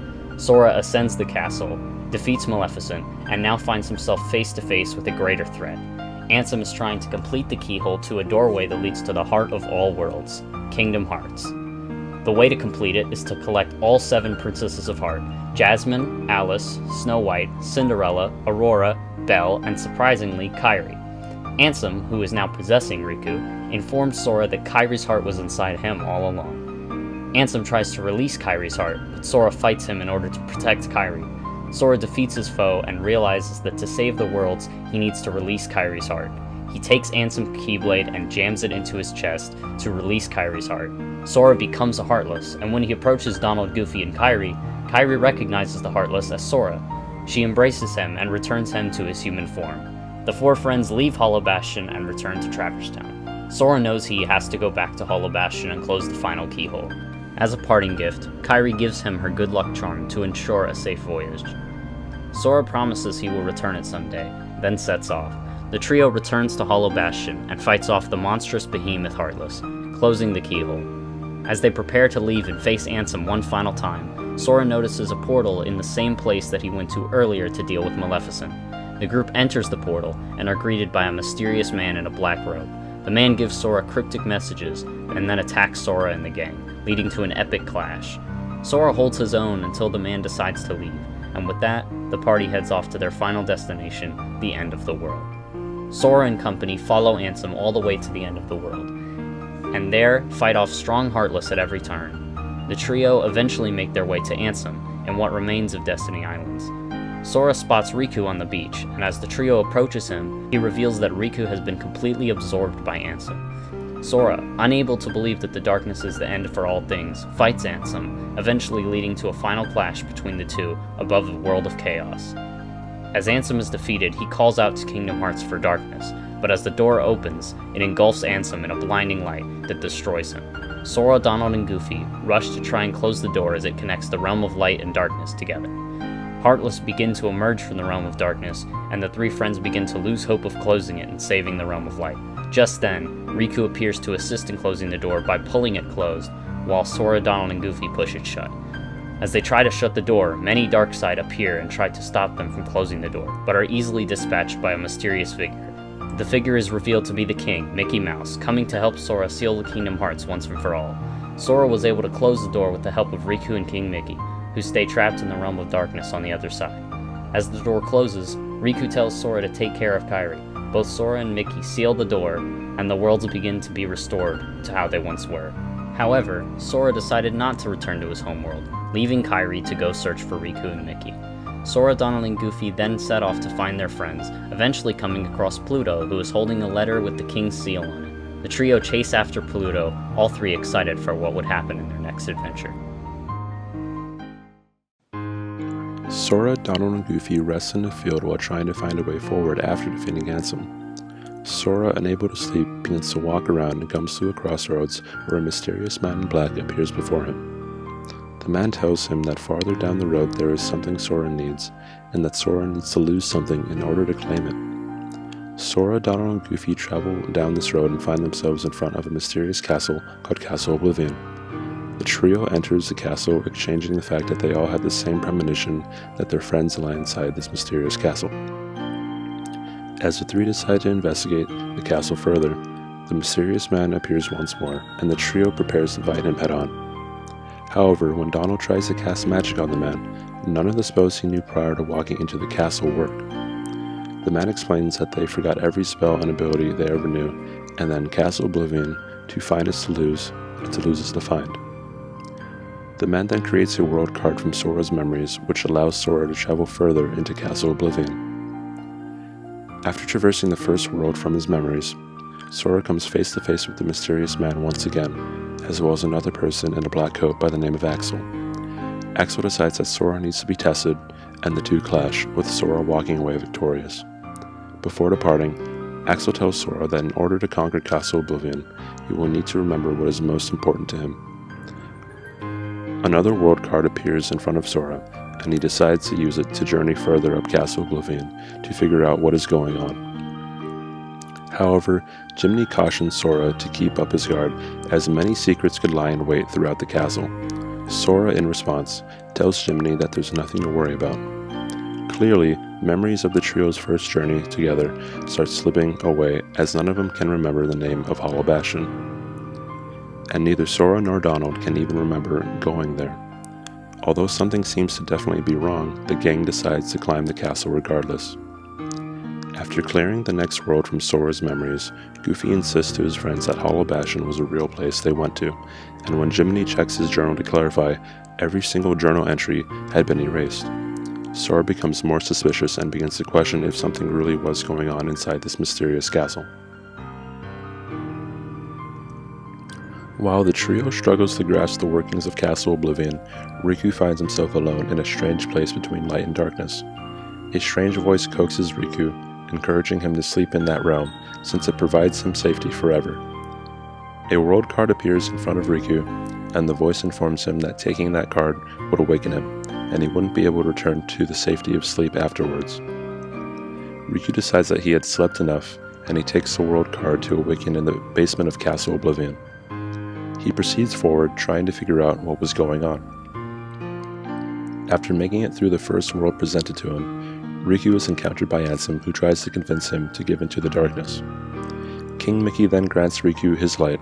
Sora ascends the castle, defeats Maleficent, and now finds himself face to face with a greater threat. Ansem is trying to complete the keyhole to a doorway that leads to the heart of all worlds, Kingdom Hearts. The way to complete it is to collect all 7 Princesses of Heart: Jasmine, Alice, Snow White, Cinderella, Aurora, Belle, and surprisingly, Kairi. Ansem, who is now possessing Riku, informs Sora that Kairi's heart was inside him all along. Ansem tries to release Kairi's heart, but Sora fights him in order to protect Kairi. Sora defeats his foe and realizes that to save the worlds, he needs to release Kairi's heart. He takes Ansem's Keyblade and jams it into his chest to release Kairi's heart. Sora becomes a Heartless, and when he approaches Donald, Goofy, and Kairi, Kairi recognizes the Heartless as Sora. She embraces him and returns him to his human form. The 4 friends leave Hollow Bastion and return to Traverse Town. Sora knows he has to go back to Hollow Bastion and close the final keyhole. As a parting gift, Kairi gives him her good luck charm to ensure a safe voyage. Sora promises he will return it someday, then sets off. The trio returns to Hollow Bastion and fights off the monstrous behemoth Heartless, closing the keyhole. As they prepare to leave and face Ansem one final time, Sora notices a portal in the same place that he went to earlier to deal with Maleficent. The group enters the portal and are greeted by a mysterious man in a black robe. The man gives Sora cryptic messages and then attacks Sora and the gang, leading to an epic clash. Sora holds his own until the man decides to leave, and with that, the party heads off to their final destination, the end of the world. Sora and company follow Ansem all the way to the end of the world, and there fight off strong Heartless at every turn. The trio eventually make their way to Ansem, and what remains of Destiny Islands. Sora spots Riku on the beach, and as the trio approaches him, he reveals that Riku has been completely absorbed by Ansem. Sora, unable to believe that the darkness is the end for all things, fights Ansem, eventually leading to a final clash between the two above the world of chaos. As Ansem is defeated, he calls out to Kingdom Hearts for darkness, but as the door opens, it engulfs Ansem in a blinding light that destroys him. Sora, Donald, and Goofy rush to try and close the door as it connects the realm of light and darkness together. Heartless begin to emerge from the realm of darkness, and the 3 friends begin to lose hope of closing it and saving the realm of light. Just then, Riku appears to assist in closing the door by pulling it closed, while Sora, Donald, and Goofy push it shut. As they try to shut the door, many Darkside appear and try to stop them from closing the door, but are easily dispatched by a mysterious figure. The figure is revealed to be the king, Mickey Mouse, coming to help Sora seal the Kingdom Hearts once and for all. Sora was able to close the door with the help of Riku and King Mickey, who stay trapped in the realm of darkness on the other side. As the door closes, Riku tells Sora to take care of Kairi. Both Sora and Mickey seal the door, and the worlds begin to be restored to how they once were. However, Sora decided not to return to his homeworld, leaving Kairi to go search for Riku and Mickey. Sora, Donald, and Goofy then set off to find their friends, eventually coming across Pluto, who is holding a letter with the king's seal on it. The trio chase after Pluto, all three excited for what would happen in their next adventure. Sora, Donald, and Goofy rest in the field while trying to find a way forward after defeating Ansem. Sora, unable to sleep, begins to walk around and comes to a crossroads where a mysterious man in black appears before him. The man tells him that farther down the road there is something Sora needs, and that Sora needs to lose something in order to claim it. Sora, Donald, and Goofy travel down this road and find themselves in front of a mysterious castle called Castle Oblivion. The trio enters the castle, exchanging the fact that they all had the same premonition that their friends lie inside this mysterious castle. As the three decide to investigate the castle further, the mysterious man appears once more, and the trio prepares to fight him head-on. However, when Donald tries to cast magic on the man, none of the spells he knew prior to walking into the castle work. The man explains that they forgot every spell and ability they ever knew, and then Castle Oblivion to find is to lose, and to lose is to find. The man then creates a world card from Sora's memories, which allows Sora to travel further into Castle Oblivion. After traversing the first world from his memories, Sora comes face to face with the mysterious man once again, as well as another person in a black coat by the name of Axel. Axel decides that Sora needs to be tested, and the two clash, with Sora walking away victorious. Before departing, Axel tells Sora that in order to conquer Castle Oblivion, he will need to remember what is most important to him. Another world card appears in front of Sora, and he decides to use it to journey further up Castle Oblivion to figure out what is going on. However, Jiminy cautions Sora to keep up his guard, as many secrets could lie in wait throughout the castle. Sora, in response, tells Jiminy that there's nothing to worry about. Clearly, memories of the trio's first journey together start slipping away, as none of them can remember the name of Hollow Bastion. And neither Sora nor Donald can even remember going there. Although something seems to definitely be wrong, the gang decides to climb the castle regardless. After clearing the next world from Sora's memories, Goofy insists to his friends that Hollow Bastion was a real place they went to, and when Jiminy checks his journal to clarify, every single journal entry had been erased. Sora becomes more suspicious and begins to question if something really was going on inside this mysterious castle. While the trio struggles to grasp the workings of Castle Oblivion, Riku finds himself alone in a strange place between light and darkness. A strange voice coaxes Riku, encouraging him to sleep in that realm, since it provides him safety forever. A world card appears in front of Riku, and the voice informs him that taking that card would awaken him, and he wouldn't be able to return to the safety of sleep afterwards. Riku decides that he had slept enough, and he takes the world card to awaken in the basement of Castle Oblivion. He proceeds forward, trying to figure out what was going on. After making it through the first world presented to him, Riku is encountered by Ansem, who tries to convince him to give into the darkness. King Mickey then grants Riku his light,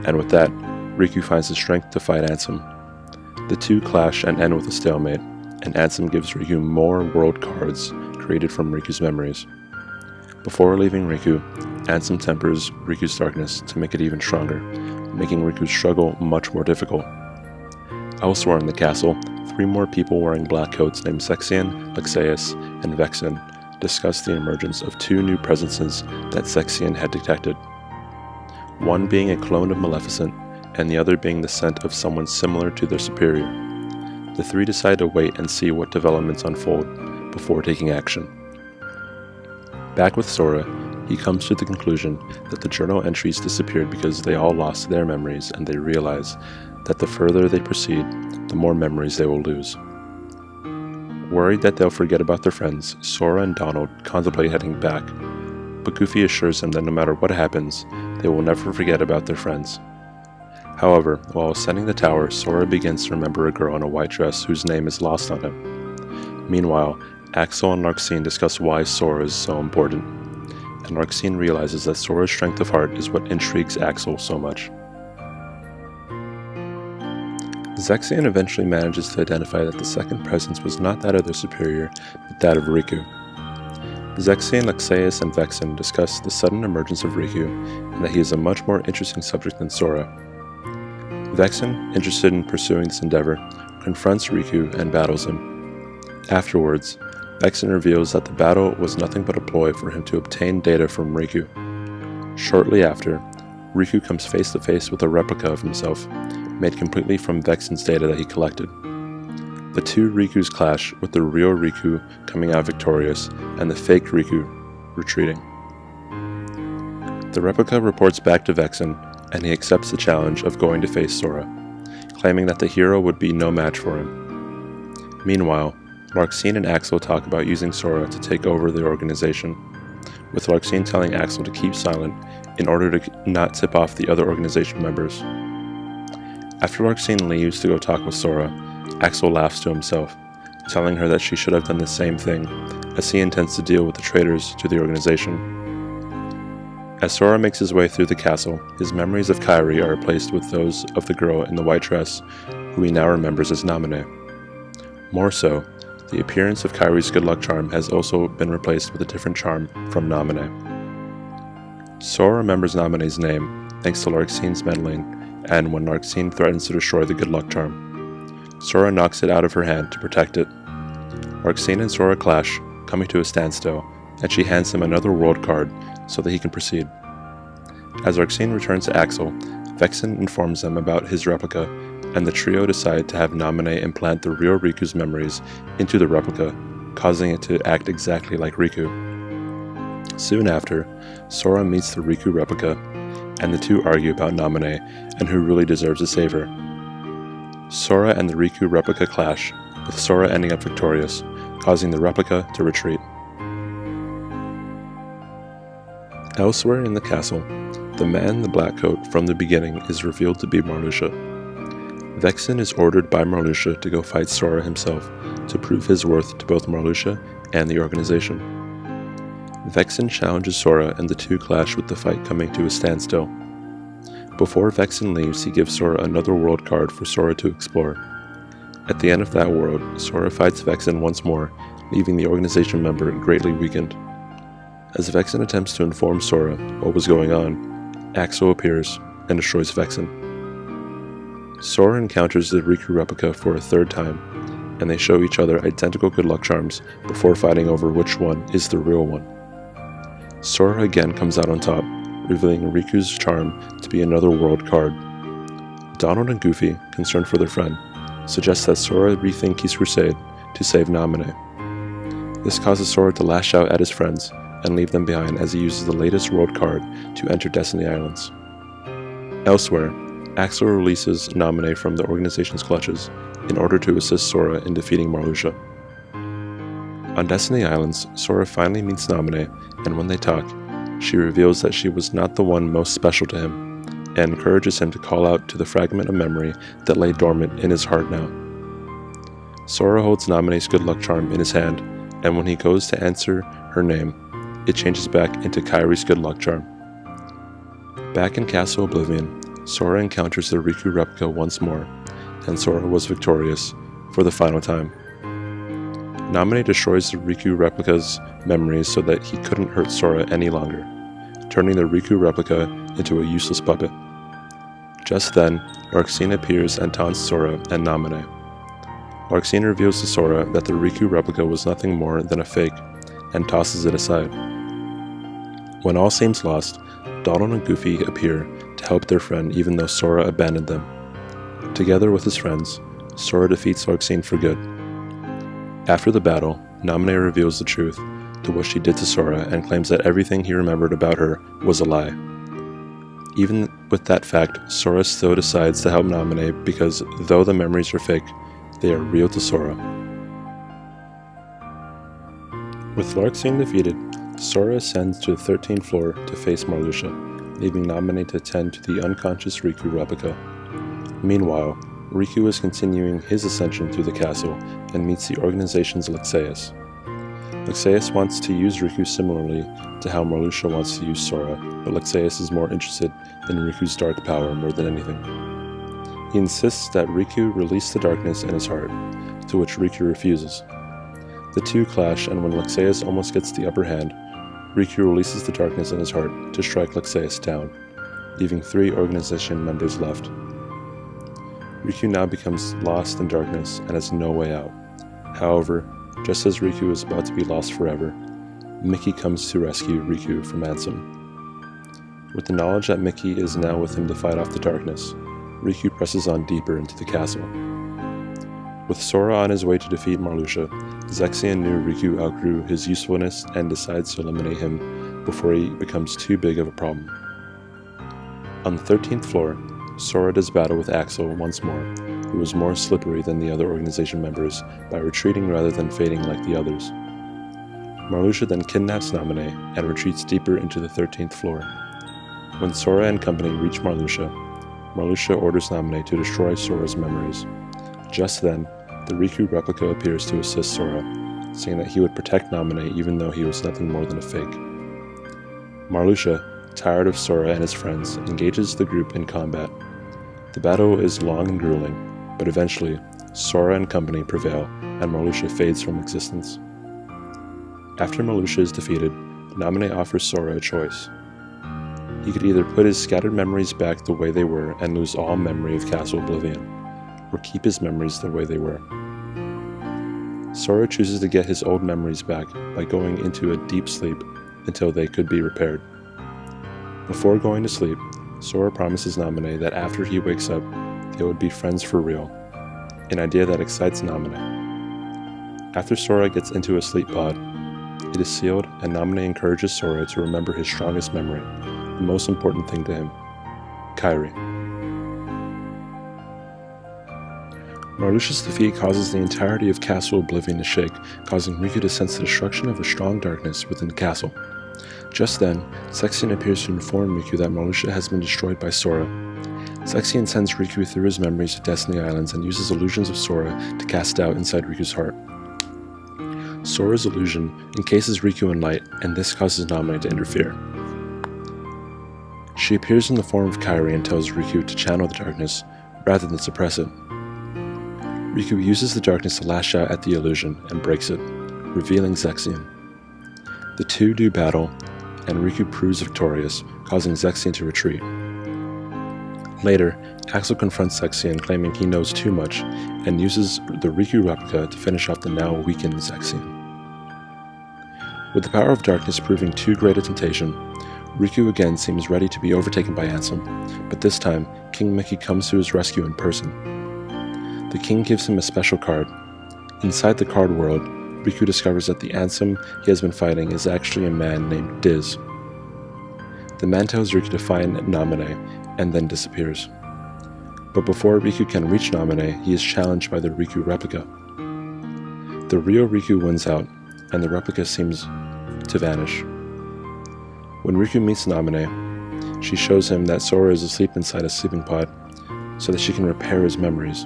and with that, Riku finds the strength to fight Ansem. The two clash and end with a stalemate, and Ansem gives Riku more world cards created from Riku's memories. Before leaving Riku, Ansem tempers Riku's darkness to make it even stronger, making Riku's struggle much more difficult. Elsewhere in the castle, 3 more people wearing black coats named Sexion, Lexaeus, and Vexen discuss the emergence of 2 new presences that Sexion had detected. One being a clone of Maleficent, and the other being the scent of someone similar to their superior. The 3 decide to wait and see what developments unfold before taking action. Back with Sora, he comes to the conclusion that the journal entries disappeared because they all lost their memories, and they realize that the further they proceed, the more memories they will lose. Worried that they'll forget about their friends, Sora and Donald contemplate heading back, but Goofy assures them that no matter what happens, they will never forget about their friends. However, while ascending the tower, Sora begins to remember a girl in a white dress whose name is lost on him. Meanwhile, Axel and Larxene discuss why Sora is so important, and Larxene realizes that Sora's strength of heart is what intrigues Axel so much. Zexion eventually manages to identify that the second presence was not that of their superior, but that of Riku. Zexion, Lexaeus, and Vexen discuss the sudden emergence of Riku, and that he is a much more interesting subject than Sora. Vexen, interested in pursuing this endeavor, confronts Riku and battles him. Afterwards, Vexen reveals that the battle was nothing but a ploy for him to obtain data from Riku. Shortly after, Riku comes face to face with a replica of himself, made completely from Vexen's data that he collected. The two Rikus clash, with the real Riku coming out victorious and the fake Riku retreating. The replica reports back to Vexen, and he accepts the challenge of going to face Sora, claiming that the hero would be no match for him. Meanwhile, Larxene and Axel talk about using Sora to take over the organization, with Larxene telling Axel to keep silent in order to not tip off the other organization members. After Larxene leaves to go talk with Sora, Axel laughs to himself, telling her that she should have done the same thing, as he intends to deal with the traitors to the organization. As Sora makes his way through the castle, his memories of Kairi are replaced with those of the girl in the white dress, who he now remembers as Naminé. More so, the appearance of Kairi's good luck charm has also been replaced with a different charm from Naminé. Sora remembers Naminé's name, thanks to Larxene's meddling, and when Larxene threatens to destroy the good luck charm. Sora knocks it out of her hand to protect it. Larxene and Sora clash, coming to a standstill, and she hands him another world card so that he can proceed. As Larxene returns to Axel, Vexen informs them about his replica, and the trio decide to have Naminé implant the real Riku's memories into the replica, causing it to act exactly like Riku. Soon after, Sora meets the Riku replica, and the two argue about Naminé and who really deserves to save her. Sora and the Riku replica clash, with Sora ending up victorious, causing the replica to retreat. Elsewhere in the castle, the man in the black coat from the beginning is revealed to be Marluxia. Vexen is ordered by Marluxia to go fight Sora himself to prove his worth to both Marluxia and the organization. Vexen challenges Sora and the two clash with the fight coming to a standstill. Before Vexen leaves, he gives Sora another world card for Sora to explore. At the end of that world, Sora fights Vexen once more, leaving the organization member greatly weakened. As Vexen attempts to inform Sora what was going on, Axel appears and destroys Vexen. Sora encounters the Riku replica for a third time, and they show each other identical good luck charms before fighting over which one is the real one. Sora again comes out on top, revealing Riku's charm to be another world card. Donald and Goofy, concerned for their friend, suggest that Sora rethink his crusade to save Naminé. This causes Sora to lash out at his friends and leave them behind as he uses the latest world card to enter Destiny Islands. Elsewhere, Axel releases Naminé from the organization's clutches in order to assist Sora in defeating Marluxia. On Destiny Islands, Sora finally meets Naminé, and when they talk, she reveals that she was not the one most special to him, and encourages him to call out to the fragment of memory that lay dormant in his heart now. Sora holds Naminé's good luck charm in his hand, and when he goes to answer her name, it changes back into Kairi's good luck charm. Back in Castle Oblivion, Sora encounters the Riku replica once more, and Sora was victorious for the final time. Naminé destroys the Riku replica's memories so that he couldn't hurt Sora any longer, turning the Riku replica into a useless puppet. Just then, Larxene appears and taunts Sora and Naminé. Larxene reveals to Sora that the Riku replica was nothing more than a fake, and tosses it aside. When all seems lost, Donald and Goofy appear to help their friend even though Sora abandoned them. Together with his friends, Sora defeats Larxene for good. After the battle, Naminé reveals the truth to what she did to Sora and claims that everything he remembered about her was a lie. Even with that fact, Sora still decides to help Naminé because though the memories are fake, they are real to Sora. With Larxene defeated, Sora ascends to the 13th floor to face Marluxia, leaving Naminé to tend to the unconscious Riku replica. Meanwhile, Riku is continuing his ascension through the castle and meets the organization's Lexaeus. Lexaeus wants to use Riku similarly to how Marluxia wants to use Sora, but Lexaeus is more interested in Riku's dark power more than anything. He insists that Riku release the darkness in his heart, to which Riku refuses. The two clash, and when Lexaeus almost gets the upper hand, Riku releases the darkness in his heart to strike Lexaeus down, leaving 3 organization members left. Riku now becomes lost in darkness and has no way out. However, just as Riku is about to be lost forever, Mickey comes to rescue Riku from Ansem. With the knowledge that Mickey is now with him to fight off the darkness, Riku presses on deeper into the castle. With Sora on his way to defeat Marluxia, Zexion knew Riku outgrew his usefulness and decides to eliminate him before he becomes too big of a problem. On the 13th floor, Sora does battle with Axel once more, who was more slippery than the other organization members by retreating rather than fading like the others. Marluxia then kidnaps Naminé and retreats deeper into the 13th floor. When Sora and company reach Marluxia, Marluxia orders Naminé to destroy Sora's memories. Just then, the Riku replica appears to assist Sora, saying that he would protect Naminé even though he was nothing more than a fake. Marluxia, tired of Sora and his friends, engages the group in combat. The battle is long and grueling, but eventually, Sora and company prevail, and Marluxia fades from existence. After Marluxia is defeated, Naminé offers Sora a choice. He could either put his scattered memories back the way they were and lose all memory of Castle Oblivion, or keep his memories the way they were. Sora chooses to get his old memories back by going into a deep sleep until they could be repaired. Before going to sleep, Sora promises Naminé that after he wakes up, they would be friends for real, an idea that excites Naminé. After Sora gets into a sleep pod, it is sealed and Naminé encourages Sora to remember his strongest memory, the most important thing to him, Kairi. Marluxia's defeat causes the entirety of Castle Oblivion to shake, causing Riku to sense the destruction of a strong darkness within the castle. Just then, Zexion appears to inform Riku that Marluxia has been destroyed by Sora. Zexion sends Riku through his memories to Destiny Islands and uses illusions of Sora to cast doubt inside Riku's heart. Sora's illusion encases Riku in light, and this causes Naminé to interfere. She appears in the form of Kairi and tells Riku to channel the darkness, rather than suppress it. Riku uses the darkness to lash out at the illusion and breaks it, revealing Zexion. The two do battle, and Riku proves victorious, causing Zexion to retreat. Later, Axel confronts Zexion, claiming he knows too much, and uses the Riku replica to finish off the now weakened Zexion. With the power of darkness proving too great a temptation, Riku again seems ready to be overtaken by Ansem, but this time, King Mickey comes to his rescue in person. The king gives him a special card. Inside the card world, Riku discovers that the Ansem he has been fighting is actually a man named Diz. The man tells Riku to find Naminé, and then disappears. But before Riku can reach Naminé, he is challenged by the Riku replica. The real Riku wins out, and the replica seems to vanish. When Riku meets Naminé, she shows him that Sora is asleep inside a sleeping pod, so that she can repair his memories.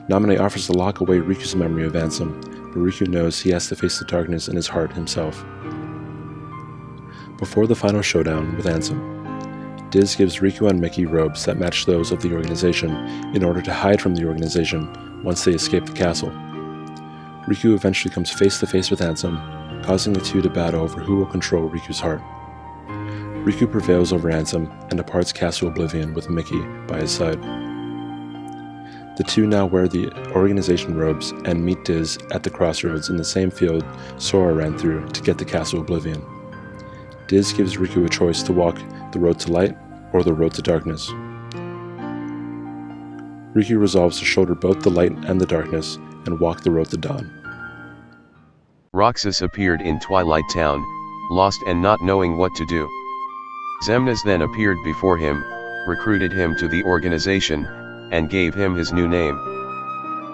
Naminé offers to lock away Riku's memory of Ansem, but Riku knows he has to face the darkness in his heart himself. Before the final showdown with Ansem, Diz gives Riku and Mickey robes that match those of the organization in order to hide from the organization once they escape the castle. Riku eventually comes face to face with Ansem, causing the two to battle over who will control Riku's heart. Riku prevails over Ansem and departs Castle Oblivion with Mickey by his side. The two now wear the organization robes and meet Diz at the crossroads in the same field Sora ran through to get to Castle Oblivion. Diz gives Riku a choice to walk the road to light or the road to darkness. Riku resolves to shoulder both the light and the darkness and walk the road to dawn. Roxas appeared in Twilight Town, lost and not knowing what to do. Xemnas then appeared before him, recruited him to the organization, and gave him his new name.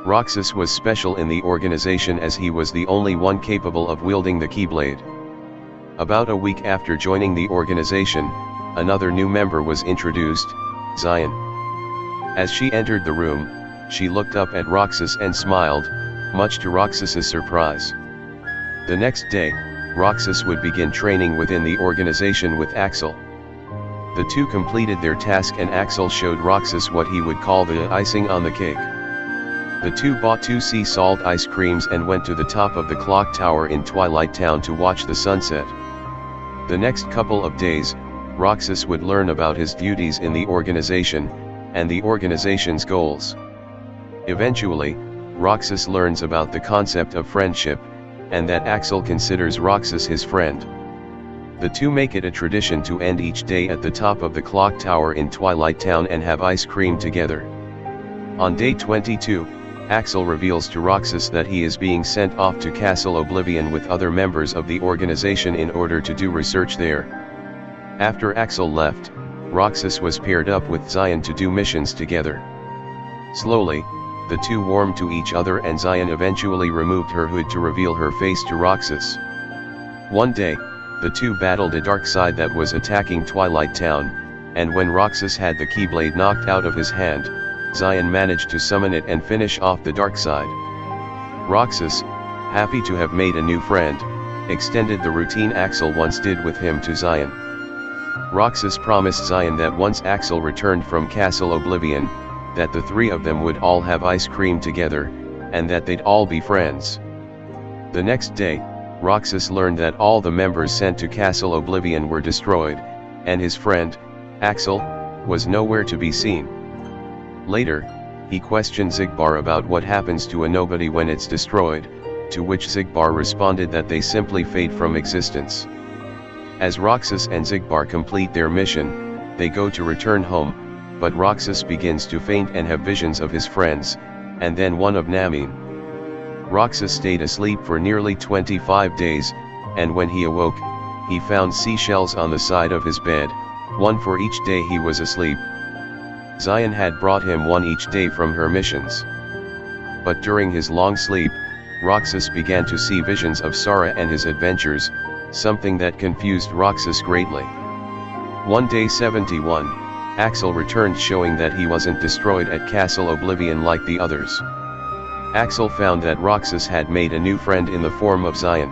Roxas was special in the organization as he was the only one capable of wielding the Keyblade. About a week after joining the organization, another new member was introduced, Zion. As she entered the room, she looked up at Roxas and smiled, much to Roxas's surprise. The next day, Roxas would begin training within the organization with Axel. The two completed their task and Axel showed Roxas what he would call the icing on the cake. The two bought 2 sea salt ice creams and went to the top of the clock tower in Twilight Town to watch the sunset. The next couple of days, Roxas would learn about his duties in the organization, and the organization's goals. Eventually, Roxas learns about the concept of friendship, and that Axel considers Roxas his friend. The two make it a tradition to end each day at the top of the clock tower in Twilight Town and have ice cream together. On day 22, Axel reveals to Roxas that he is being sent off to Castle Oblivion with other members of the organization in order to do research there. After Axel left, Roxas was paired up with Zion to do missions together. Slowly, the two warmed to each other and Zion eventually removed her hood to reveal her face to Roxas. One day, the two battled a dark side that was attacking Twilight Town, and when Roxas had the Keyblade knocked out of his hand, Zion managed to summon it and finish off the dark side. Roxas, happy to have made a new friend, extended the routine Axel once did with him to Zion. Roxas promised Zion that once Axel returned from Castle Oblivion, that the three of them would all have ice cream together, and that they'd all be friends. The next day, Roxas learned that all the members sent to Castle Oblivion were destroyed, and his friend, Axel, was nowhere to be seen. Later, he questioned Xigbar about what happens to a nobody when it's destroyed, to which Xigbar responded that they simply fade from existence. As Roxas and Xigbar complete their mission, they go to return home, but Roxas begins to faint and have visions of his friends, and then one of Namine. Roxas stayed asleep for nearly 25 days, and when he awoke, he found seashells on the side of his bed, one for each day he was asleep. Zion had brought him one each day from her missions. But during his long sleep, Roxas began to see visions of Sora and his adventures, something that confused Roxas greatly. One day 71, Axel returned showing that he wasn't destroyed at Castle Oblivion like the others. Axel found that Roxas had made a new friend in the form of Zion.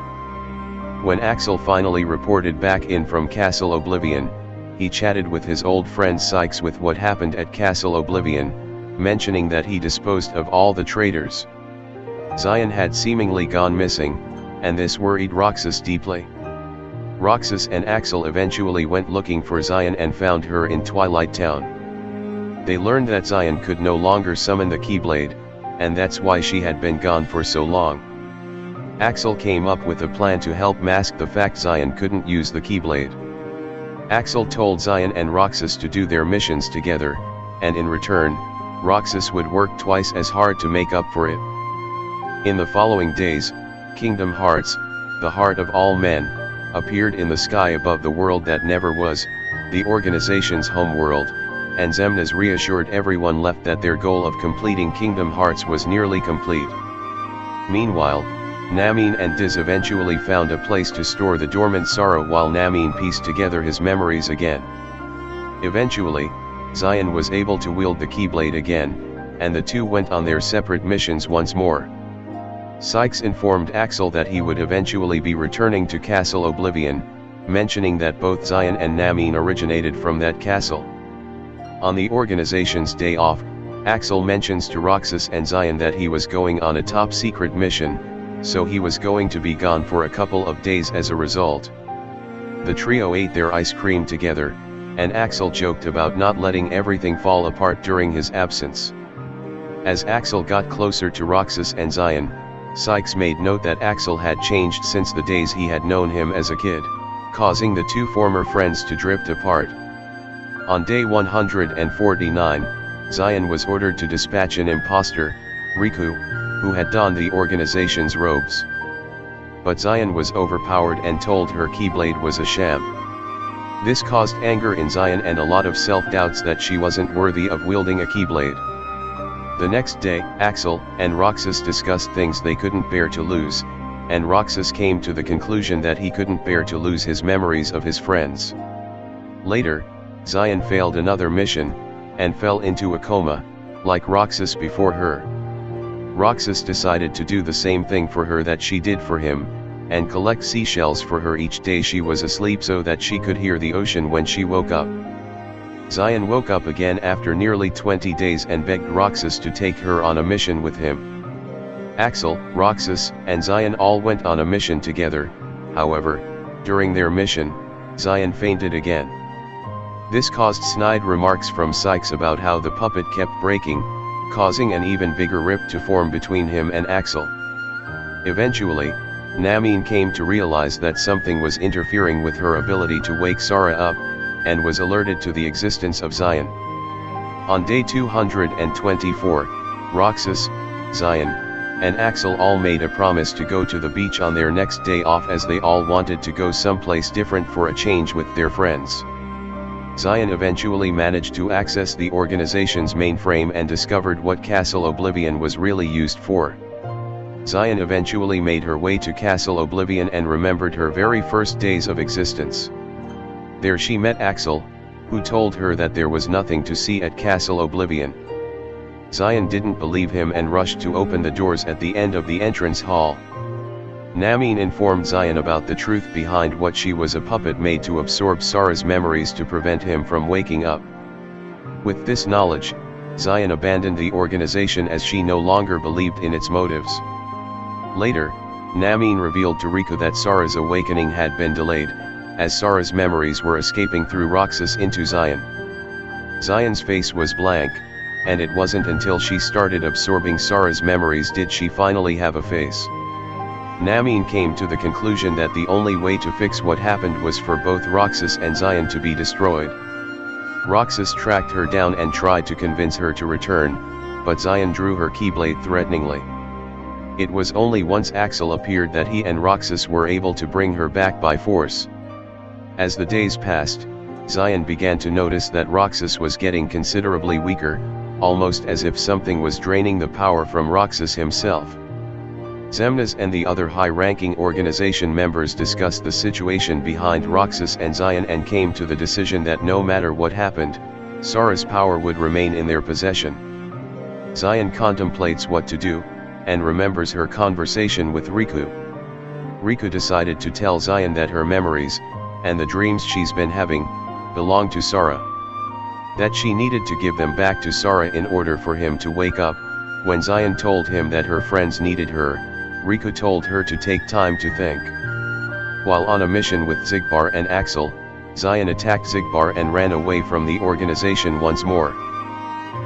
When Axel finally reported back in from Castle Oblivion, he chatted with his old friend Sykes with what happened at Castle Oblivion, mentioning that he disposed of all the traitors. Zion had seemingly gone missing, and this worried Roxas deeply. Roxas and Axel eventually went looking for Zion and found her in Twilight Town. They learned that Zion could no longer summon the Keyblade, and that's why she had been gone for so long. Axel came up with a plan to help mask the fact Zion couldn't use the Keyblade. Axel told Zion and Roxas to do their missions together, and in return, Roxas would work twice as hard to make up for it. In the following days, Kingdom Hearts, the heart of all men, appeared in the sky above the world that never was, the organization's home world, and Xemnas reassured everyone left that their goal of completing Kingdom Hearts was nearly complete. Meanwhile, Namine and Diz eventually found a place to store the dormant sorrow while Namine pieced together his memories again. Eventually, Zion was able to wield the Keyblade again, and the two went on their separate missions once more. Sykes informed Axel that he would eventually be returning to Castle Oblivion, mentioning that both Zion and Namine originated from that castle. On the organization's day off, Axel mentions to Roxas and Zion that he was going on a top-secret mission, so he was going to be gone for a couple of days as a result. The trio ate their ice cream together, and Axel joked about not letting everything fall apart during his absence. As Axel got closer to Roxas and Zion, Sykes made note that Axel had changed since the days he had known him as a kid, causing the two former friends to drift apart. On day 149, Zion was ordered to dispatch an imposter, Riku, who had donned the organization's robes. But Zion was overpowered and told her Keyblade was a sham. This caused anger in Zion and a lot of self-doubts that she wasn't worthy of wielding a Keyblade. The next day, Axel and Roxas discussed things they couldn't bear to lose, and Roxas came to the conclusion that he couldn't bear to lose his memories of his friends. Later, Zion failed another mission, and fell into a coma, like Roxas before her. Roxas decided to do the same thing for her that she did for him, and collect seashells for her each day she was asleep so that she could hear the ocean when she woke up. Zion woke up again after nearly 20 days and begged Roxas to take her on a mission with him. Axel, Roxas, and Zion all went on a mission together. However, during their mission, Zion fainted again. This caused snide remarks from Sykes about how the puppet kept breaking, causing an even bigger rip to form between him and Axel. Eventually, Namine came to realize that something was interfering with her ability to wake Sara up, and was alerted to the existence of Zion. On day 224, Roxas, Zion, and Axel all made a promise to go to the beach on their next day off, as they all wanted to go someplace different for a change with their friends. Zion eventually managed to access the organization's mainframe and discovered what Castle Oblivion was really used for. Zion eventually made her way to Castle Oblivion and remembered her very first days of existence. There she met Axel, who told her that there was nothing to see at Castle Oblivion. Zion didn't believe him and rushed to open the doors at the end of the entrance hall. Namine informed Zion about the truth behind what she was, a puppet made to absorb Sara's memories to prevent him from waking up. With this knowledge, Zion abandoned the organization as she no longer believed in its motives. Later, Namine revealed to Riku that Sara's awakening had been delayed, as Sara's memories were escaping through Roxas into Zion. Zion's face was blank, and it wasn't until she started absorbing Sara's memories did she finally have a face. Namine came to the conclusion that the only way to fix what happened was for both Roxas and Zion to be destroyed. Roxas tracked her down and tried to convince her to return, but Zion drew her keyblade threateningly. It was only once Axel appeared that he and Roxas were able to bring her back by force. As the days passed, Zion began to notice that Roxas was getting considerably weaker, almost as if something was draining the power from Roxas himself. Xemnas and the other high-ranking organization members discussed the situation behind Roxas and Zion and came to the decision that no matter what happened, Sara's power would remain in their possession. Zion contemplates what to do, and remembers her conversation with Riku. Riku decided to tell Zion that her memories, and the dreams she's been having, belong to Sara. That she needed to give them back to Sara in order for him to wake up. When Zion told him that her friends needed her, Riku told her to take time to think. While on a mission with Xigbar and Axel, Zion attacked Xigbar and ran away from the organization once more.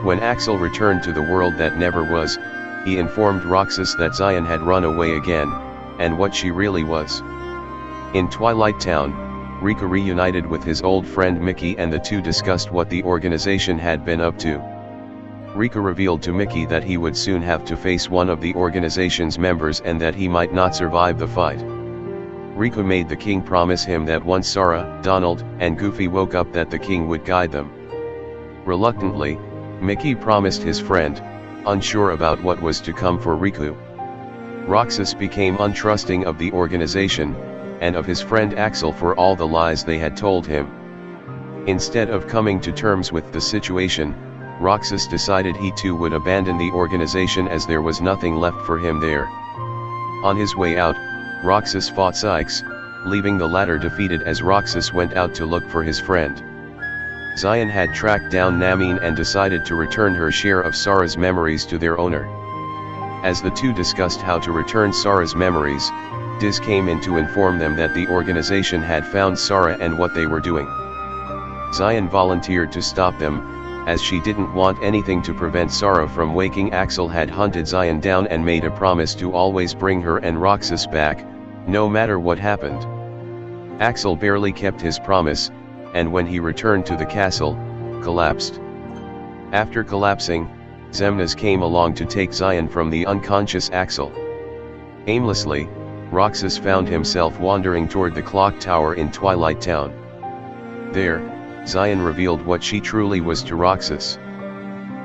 When Axel returned to the world that never was, he informed Roxas that Zion had run away again, and what she really was. In Twilight Town, Riku reunited with his old friend Mickey and the two discussed what the organization had been up to. Riku revealed to Mickey that he would soon have to face one of the organization's members and that he might not survive the fight. Riku made the king promise him that once Sara, Donald, and Goofy woke up that the king would guide them. Reluctantly, Mickey promised his friend, unsure about what was to come for Riku. Roxas became untrusting of the organization, and of his friend Axel for all the lies they had told him. Instead of coming to terms with the situation, Roxas decided he too would abandon the organization as there was nothing left for him there. On his way out, Roxas fought Sykes, leaving the latter defeated as Roxas went out to look for his friend. Zion had tracked down Namine and decided to return her share of Sara's memories to their owner. As the two discussed how to return Sara's memories, Diz came in to inform them that the organization had found Sara and what they were doing. Zion volunteered to stop them, as she didn't want anything to prevent Sara from waking. Axel had hunted Zion down and made a promise to always bring her and Roxas back, no matter what happened. Axel barely kept his promise, and when he returned to the castle, collapsed. After collapsing, Xemnas came along to take Zion from the unconscious Axel. Aimlessly, Roxas found himself wandering toward the clock tower in Twilight Town. There, Zion revealed what she truly was to Roxas.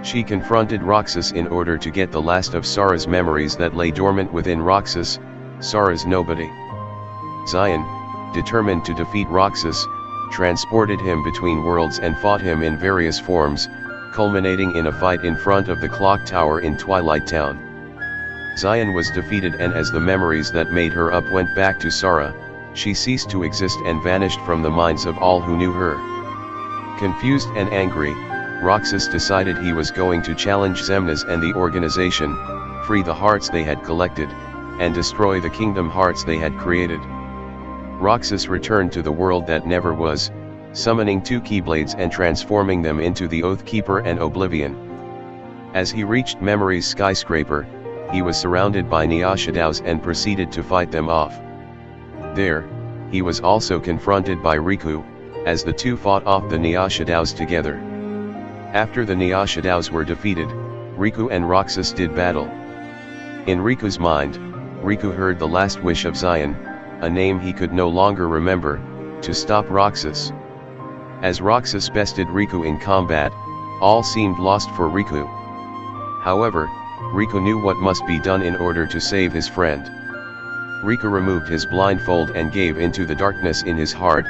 She confronted Roxas in order to get the last of Sara's memories that lay dormant within Roxas, Sara's nobody. Zion, determined to defeat Roxas, transported him between worlds and fought him in various forms, culminating in a fight in front of the clock tower in Twilight Town. Zion was defeated, and as the memories that made her up went back to Sara, she ceased to exist and vanished from the minds of all who knew her. Confused and angry, Roxas decided he was going to challenge Xemnas and the organization, free the hearts they had collected, and destroy the Kingdom Hearts they had created. Roxas returned to the world that never was, summoning 2 Keyblades and transforming them into the Oathkeeper and Oblivion. As he reached Memory's skyscraper, he was surrounded by Neoshadows and proceeded to fight them off. There, he was also confronted by Riku, as the two fought off the Neoshadows together. After the Neoshadows were defeated, Riku and Roxas did battle. In Riku's mind, Riku heard the last wish of Zion, a name he could no longer remember, to stop Roxas. As Roxas bested Riku in combat, all seemed lost for Riku. However, Riku knew what must be done in order to save his friend. Riku removed his blindfold and gave into the darkness in his heart,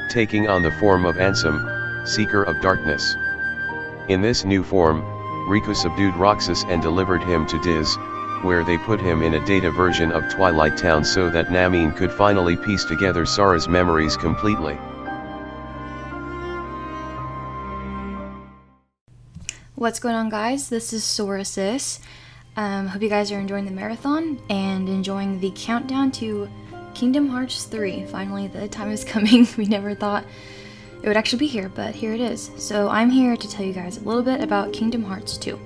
taking on the form of Ansem, Seeker of Darkness. In this new form, Riku subdued Roxas and delivered him to Diz, where they put him in a data version of Twilight Town so that Namine could finally piece together Sora's memories completely. What's going on, guys? This is Synopsis. Hope you guys are enjoying the marathon and enjoying the countdown to Kingdom Hearts 3. Finally, the time is coming. We never thought it would actually be here, but here it is. So I'm here to tell you guys a little bit about Kingdom Hearts 2.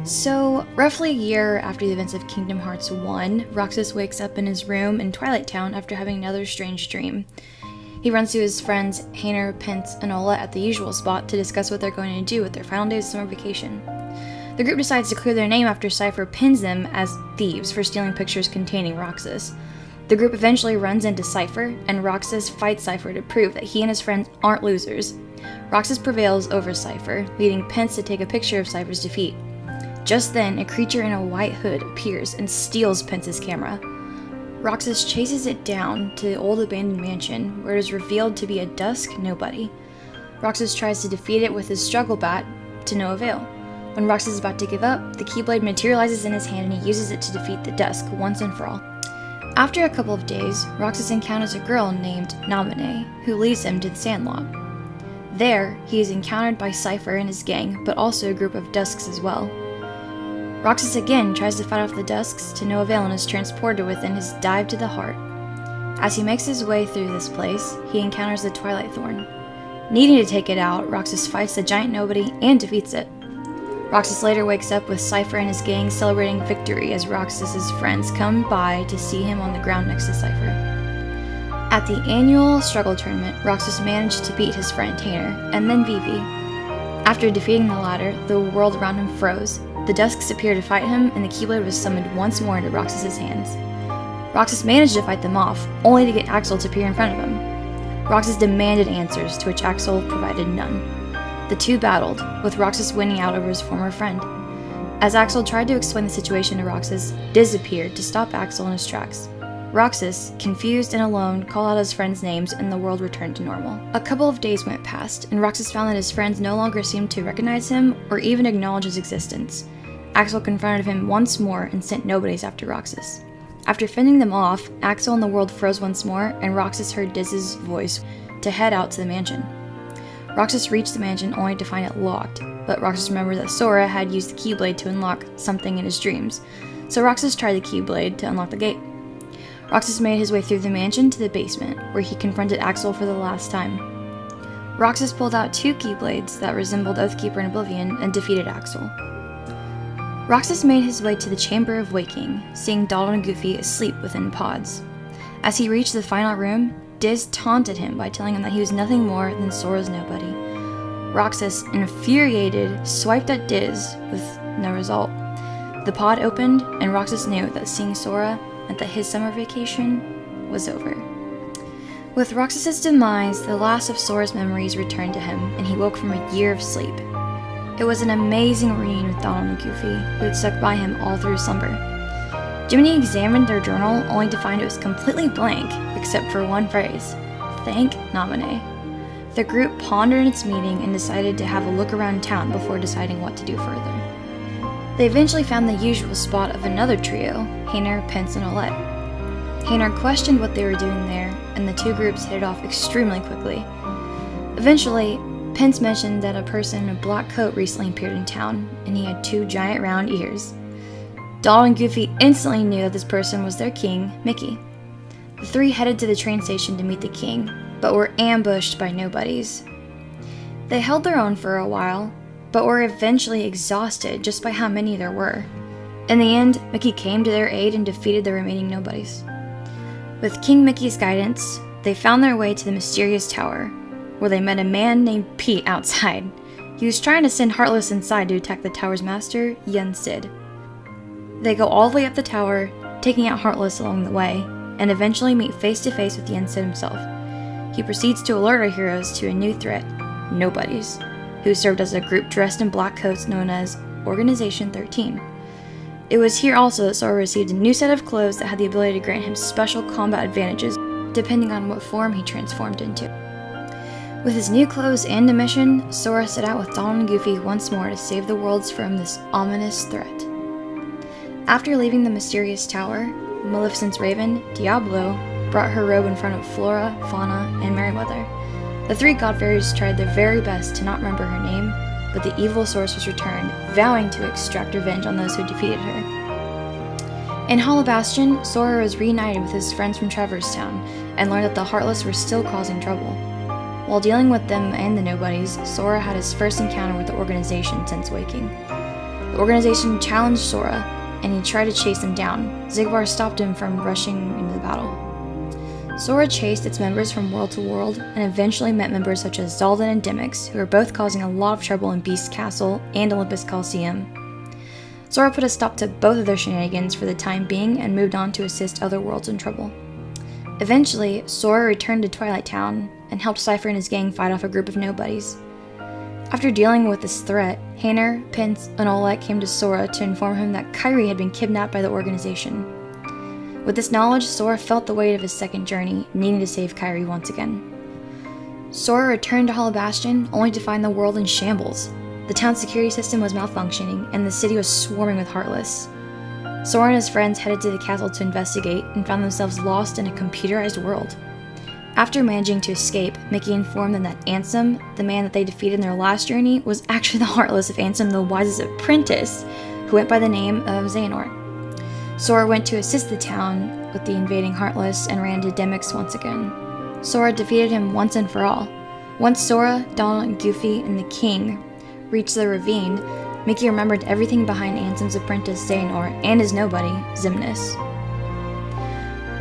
So, roughly a year after the events of Kingdom Hearts 1, Roxas wakes up in his room in Twilight Town after having another strange dream. He runs to his friends Hainer, Pence, and Ola at the usual spot to discuss what they're going to do with their final days of summer vacation. The group decides to clear their name after Cypher pins them as thieves for stealing pictures containing Roxas. The group eventually runs into Cypher, and Roxas fights Cypher to prove that he and his friends aren't losers. Roxas prevails over Cypher, leading Pence to take a picture of Cypher's defeat. Just then, a creature in a white hood appears and steals Pence's camera. Roxas chases it down to the old abandoned mansion, where it is revealed to be a Dusk nobody. Roxas tries to defeat it with his struggle bat, to no avail. When Roxas is about to give up, the Keyblade materializes in his hand and he uses it to defeat the Dusk once and for all. After a couple of days, Roxas encounters a girl named Namine, who leads him to the Sandlot. There, he is encountered by Cypher and his gang, but also a group of Dusks as well. Roxas again tries to fight off the Dusks to no avail and is transported within his Dive to the Heart. As he makes his way through this place, he encounters the Twilight Thorn. Needing to take it out, Roxas fights the giant nobody and defeats it. Roxas later wakes up with Cypher and his gang celebrating victory as Roxas's friends come by to see him on the ground next to Cypher. At the annual struggle tournament, Roxas managed to beat his friend Hainer, and then Vivi. After defeating the latter, the world around him froze. The Dusks appeared to fight him, and the Keyblade was summoned once more into Roxas's hands. Roxas managed to fight them off, only to get Axel to appear in front of him. Roxas demanded answers, to which Axel provided none. The two battled, with Roxas winning out over his former friend. As Axel tried to explain the situation to Roxas, Diz appeared to stop Axel in his tracks. Roxas, confused and alone, called out his friends' names and the world returned to normal. A couple of days went past, and Roxas found that his friends no longer seemed to recognize him or even acknowledge his existence. Axel confronted him once more and sent nobodies after Roxas. After fending them off, Axel and the world froze once more, and Roxas heard Diz's voice to head out to the mansion. Roxas reached the mansion only to find it locked, but Roxas remembered that Sora had used the Keyblade to unlock something in his dreams, so Roxas tried the Keyblade to unlock the gate. Roxas made his way through the mansion to the basement, where he confronted Axel for the last time. Roxas pulled out 2 Keyblades that resembled Oathkeeper and Oblivion and defeated Axel. Roxas made his way to the Chamber of Waking, seeing Donald and Goofy asleep within pods. As he reached the final room, Diz taunted him by telling him that he was nothing more than Sora's nobody. Roxas, infuriated, swiped at Diz with no result. The pod opened, and Roxas knew that seeing Sora meant that his summer vacation was over. With Roxas's demise, the last of Sora's memories returned to him, and he woke from a year of sleep. It was an amazing reunion with Donald and Goofy, who had stuck by him all through slumber. Jiminy examined their journal, only to find it was completely blank, except for one phrase: "Thank Namine." The group pondered its meaning and decided to have a look around town before deciding what to do further. They eventually found the usual spot of another trio, Hainer, Pence, and Olette. Hainer questioned what they were doing there, and the two groups hit it off extremely quickly. Eventually, Pence mentioned that a person in a black coat recently appeared in town, and he had 2 giant round ears. Donald and Goofy instantly knew that this person was their king, Mickey. The 3 headed to the train station to meet the king, but were ambushed by nobodies. They held their own for a while, but were eventually exhausted just by how many there were. In the end, Mickey came to their aid and defeated the remaining nobodies. With King Mickey's guidance, they found their way to the mysterious tower, where they met a man named Pete outside. He was trying to send Heartless inside to attack the tower's master, Yen Sid. They go all the way up the tower, taking out Heartless along the way, and eventually meet face to face with Yen Sid himself. He proceeds to alert our heroes to a new threat, nobodies, who served as a group dressed in black coats known as Organization 13. It was here also that Sora received a new set of clothes that had the ability to grant him special combat advantages, depending on what form he transformed into. With his new clothes and a mission, Sora set out with Donald and Goofy once more to save the worlds from this ominous threat. After leaving the mysterious tower, Maleficent's raven, Diablo, brought her robe in front of Flora, Fauna, and Merryweather. The 3 god fairies tried their very best to not remember her name, but the evil sorceress returned, vowing to extract revenge on those who defeated her. In Hollow Bastion, Sora was reunited with his friends from Traverse Town, and learned that the Heartless were still causing trouble. While dealing with them and the nobodies, Sora had his first encounter with the organization since waking. The organization challenged Sora, and he tried to chase them down. Xigbar stopped him from rushing into the battle. Sora chased its members from world to world, and eventually met members such as Zaldin and Dimix, who were both causing a lot of trouble in Beast Castle and Olympus Coliseum. Sora put a stop to both of their shenanigans for the time being, and moved on to assist other worlds in trouble. Eventually, Sora returned to Twilight Town, and helped Cypher and his gang fight off a group of nobodies. After dealing with this threat, Hayner, Pence, and Oleg came to Sora to inform him that Kairi had been kidnapped by the organization. With this knowledge, Sora felt the weight of his second journey, needing to save Kairi once again. Sora returned to Hollow Bastion, only to find the world in shambles. The town's security system was malfunctioning, and the city was swarming with Heartless. Sora and his friends headed to the castle to investigate, and found themselves lost in a computerized world. After managing to escape, Mickey informed them that Ansem, the man that they defeated in their last journey, was actually the Heartless of Ansem the Wise's apprentice, who went by the name of Xehanort. Sora went to assist the town with the invading Heartless and ran into Demyx once again. Sora defeated him once and for all. Once Sora, Donald, and Goofy, and the King reached the ravine, Mickey remembered everything behind Ansem's apprentice Xehanort and his nobody, Xemnas.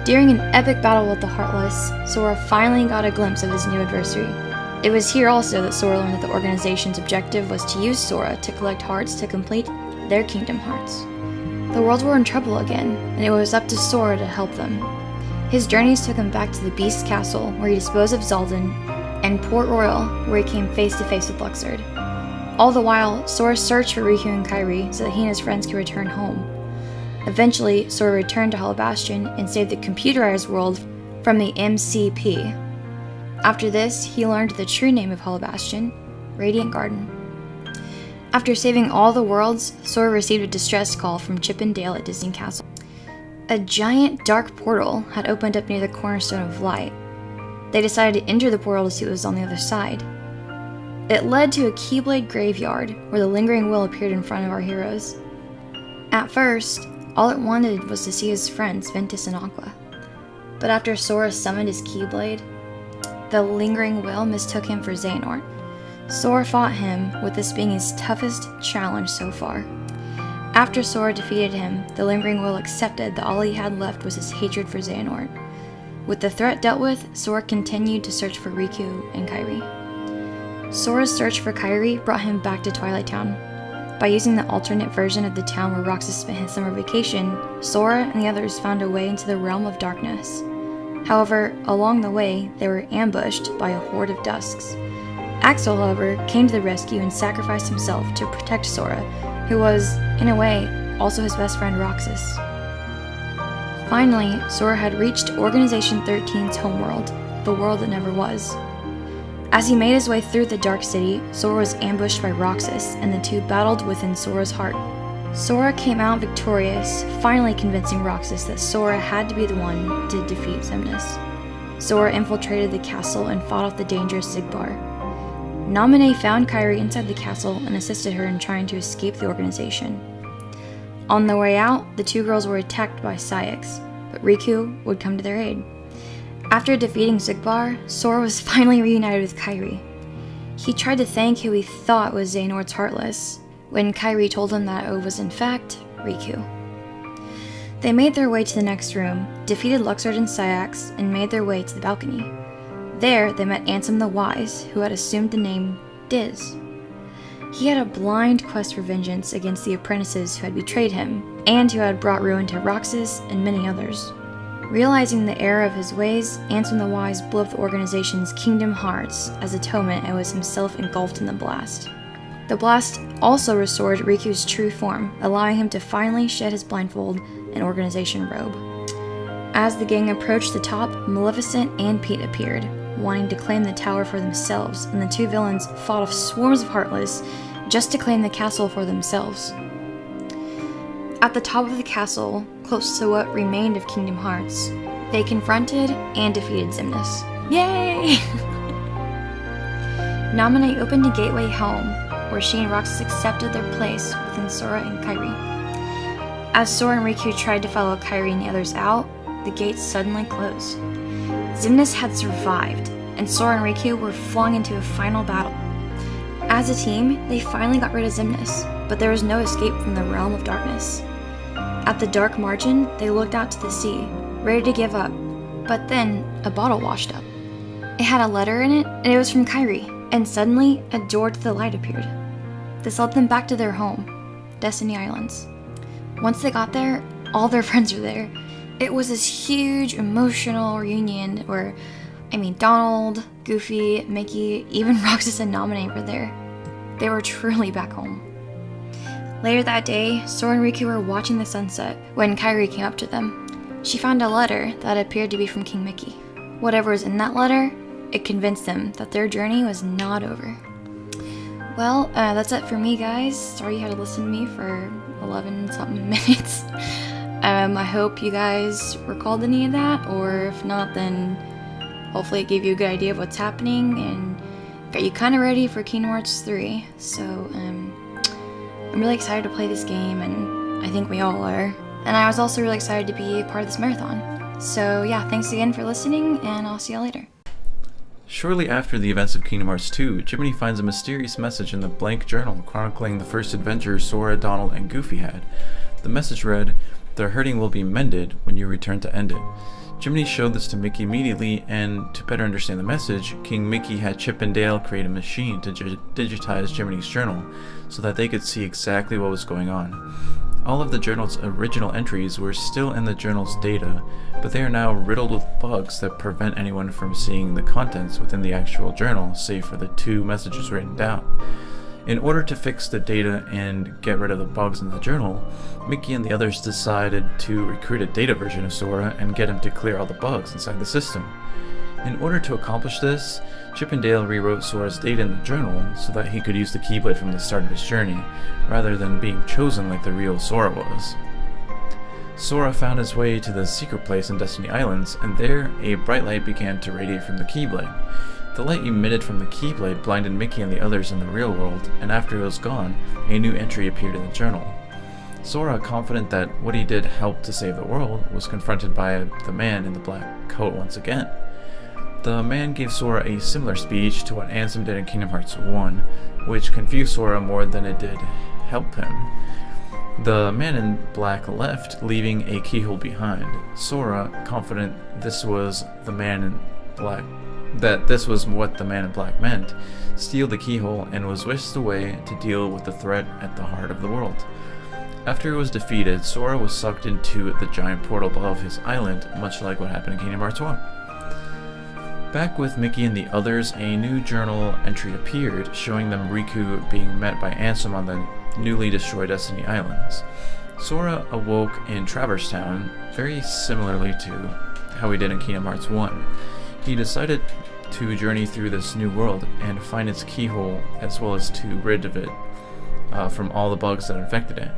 During an epic battle with the Heartless, Sora finally got a glimpse of his new adversary. It was here also that Sora learned that the organization's objective was to use Sora to collect hearts to complete their Kingdom Hearts. The worlds were in trouble again, and it was up to Sora to help them. His journeys took him back to the Beast Castle, where he disposed of Zaldin, and Port Royal, where he came face to face with Luxord. All the while, Sora searched for Riku and Kairi so that he and his friends could return home. Eventually, Sora returned to Hollow Bastion and saved the computerized world from the MCP. After this, he learned the true name of Hollow Bastion, Radiant Garden. After saving all the worlds, Sora received a distress call from Chip and Dale at Disney Castle. A giant dark portal had opened up near the Cornerstone of Light. They decided to enter the portal to see what was on the other side. It led to a Keyblade graveyard, where the Lingering Will appeared in front of our heroes. At first, all it wanted was to see his friends, Ventus and Aqua. But after Sora summoned his Keyblade, the Lingering Will mistook him for Xehanort. Sora fought him, with this being his toughest challenge so far. After Sora defeated him, the Lingering Will accepted that all he had left was his hatred for Xehanort. With the threat dealt with, Sora continued to search for Riku and Kairi. Sora's search for Kairi brought him back to Twilight Town. By using the alternate version of the town where Roxas spent his summer vacation, Sora and the others found a way into the realm of darkness. However, along the way, they were ambushed by a horde of Dusks. Axel, however, came to the rescue and sacrificed himself to protect Sora, who was, in a way, also his best friend Roxas. Finally, Sora had reached Organization 13's homeworld, the world that never was. As he made his way through the Dark City, Sora was ambushed by Roxas, and the two battled within Sora's heart. Sora came out victorious, finally convincing Roxas that Sora had to be the one to defeat Xemnas. Sora infiltrated the castle and fought off the dangerous Xigbar. Naminé found Kairi inside the castle and assisted her in trying to escape the organization. On their way out, the two girls were attacked by Saiyx, but Riku would come to their aid. After defeating Xigbar, Sora was finally reunited with Kairi. He tried to thank who he thought was Xehanort's Heartless, when Kairi told him that it was in fact Riku. They made their way to the next room, defeated Luxord and Saiyx, and made their way to the balcony. There, they met Ansem the Wise, who had assumed the name Diz. He had a blind quest for vengeance against the apprentices who had betrayed him, and who had brought ruin to Roxas and many others. Realizing the error of his ways, Ansem the Wise blew up the organization's Kingdom Hearts as atonement and was himself engulfed in the blast. The blast also restored Riku's true form, allowing him to finally shed his blindfold and organization robe. As the gang approached the top, Maleficent and Pete appeared, wanting to claim the tower for themselves, and the two villains fought off swarms of Heartless just to claim the castle for themselves. At the top of the castle, close to what remained of Kingdom Hearts, they confronted and defeated Xemnas. Yay! Naminé opened a gateway home, where she and Roxas accepted their place within Sora and Kairi. As Sora and Riku tried to follow Kairi and the others out, the gates suddenly closed. Xemnas had survived, and Sora and Riku were flung into a final battle. As a team, they finally got rid of Xemnas, but there was no escape from the realm of darkness. At the dark margin, they looked out to the sea, ready to give up, but then a bottle washed up. It had a letter in it, and it was from Kairi, and suddenly a door to the light appeared. This led them back to their home, Destiny Islands. Once they got there, all their friends were there. It was this huge emotional reunion where, Donald, Goofy, Mickey, even Roxas and Naminé were there. They were truly back home. Later that day, Sora and Riku were watching the sunset when Kairi came up to them. She found a letter that appeared to be from King Mickey. Whatever was in that letter, it convinced them that their journey was not over. Well, that's it for me, guys. Sorry you had to listen to me for 11-something minutes. I hope you guys recalled any of that, or if not, then hopefully it gave you a good idea of what's happening and got you kind of ready for Kingdom Hearts 3. So, I'm really excited to play this game, and I think we all are. And I was also really excited to be a part of this marathon. So yeah, thanks again for listening, and I'll see you later. Shortly after the events of Kingdom Hearts 2, Jiminy finds a mysterious message in the blank journal chronicling the first adventure Sora, Donald, and Goofy had. The message read, "Their hurting will be mended when you return to end it." Jiminy showed this to Mickey immediately, and to better understand the message, King Mickey had Chip and Dale create a machine to digitize Jiminy's journal, so that they could see exactly what was going on. All of the journal's original entries were still in the journal's data, but they are now riddled with bugs that prevent anyone from seeing the contents within the actual journal, save for the 2 messages written down. In order to fix the data and get rid of the bugs in the journal, Mickey and the others decided to recruit a data version of Sora and get him to clear all the bugs inside the system. In order to accomplish this, Chip and Dale rewrote Sora's data in the journal so that he could use the Keyblade from the start of his journey, rather than being chosen like the real Sora was. Sora found his way to the secret place in Destiny Islands, and there a bright light began to radiate from the Keyblade. The light emitted from the Keyblade blinded Mickey and the others in the real world, and after it was gone, a new entry appeared in the journal. Sora, confident that what he did helped to save the world, was confronted by the man in the black coat once again. The man gave Sora a similar speech to what Ansem did in Kingdom Hearts 1, which confused Sora more than it did help him. The man in black left, leaving a keyhole behind. Sora, confident this was the man in black, that this was what the man in black meant, stealed the keyhole and was whisked away to deal with the threat at the heart of the world. After it was defeated, Sora was sucked into the giant portal above his island, much like what happened in Kingdom Hearts 1. Back with Mickey and the others, a new journal entry appeared, showing them Riku being met by Ansem on the newly destroyed Destiny Islands. Sora awoke in Traverse Town, very similarly to how he did in Kingdom Hearts 1. He decided to journey through this new world and find its keyhole, as well as to rid of it from all the bugs that infected it.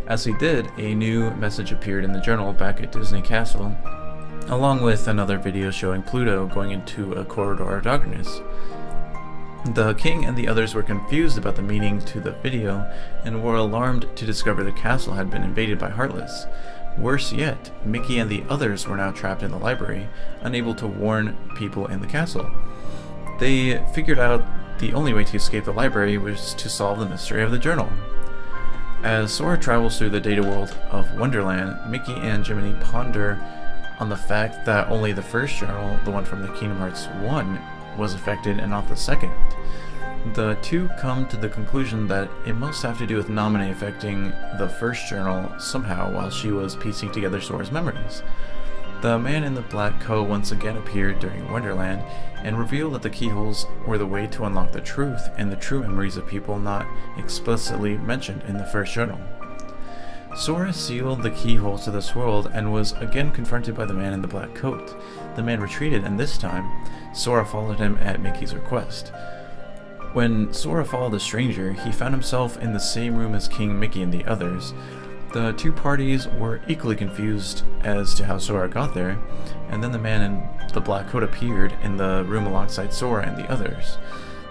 As he did, a new message appeared in the journal back at Disney Castle, along with another video showing Pluto going into a corridor of darkness. The king and the others were confused about the meaning to the video and were alarmed to discover the castle had been invaded by Heartless. Worse yet, Mickey and the others were now trapped in the library, unable to warn people in the castle. They figured out the only way to escape the library was to solve the mystery of the journal. As Sora travels through the data world of Wonderland, Mickey and Jiminy ponder on the fact that only the first journal, the one from the Kingdom Hearts 1, was affected and not the second. The two come to the conclusion that it must have to do with Naminé affecting the first journal somehow while she was piecing together Sora's memories. The man in the black coat once again appeared during Wonderland and revealed that the keyholes were the way to unlock the truth and the true memories of people not explicitly mentioned in the first journal. Sora sealed the keyhole to this world and was again confronted by the man in the black coat. The man retreated, and this time, Sora followed him at Mickey's request. When Sora followed the stranger, he found himself in the same room as King Mickey and the others. The two parties were equally confused as to how Sora got there, and then the man in the black coat appeared in the room alongside Sora and the others.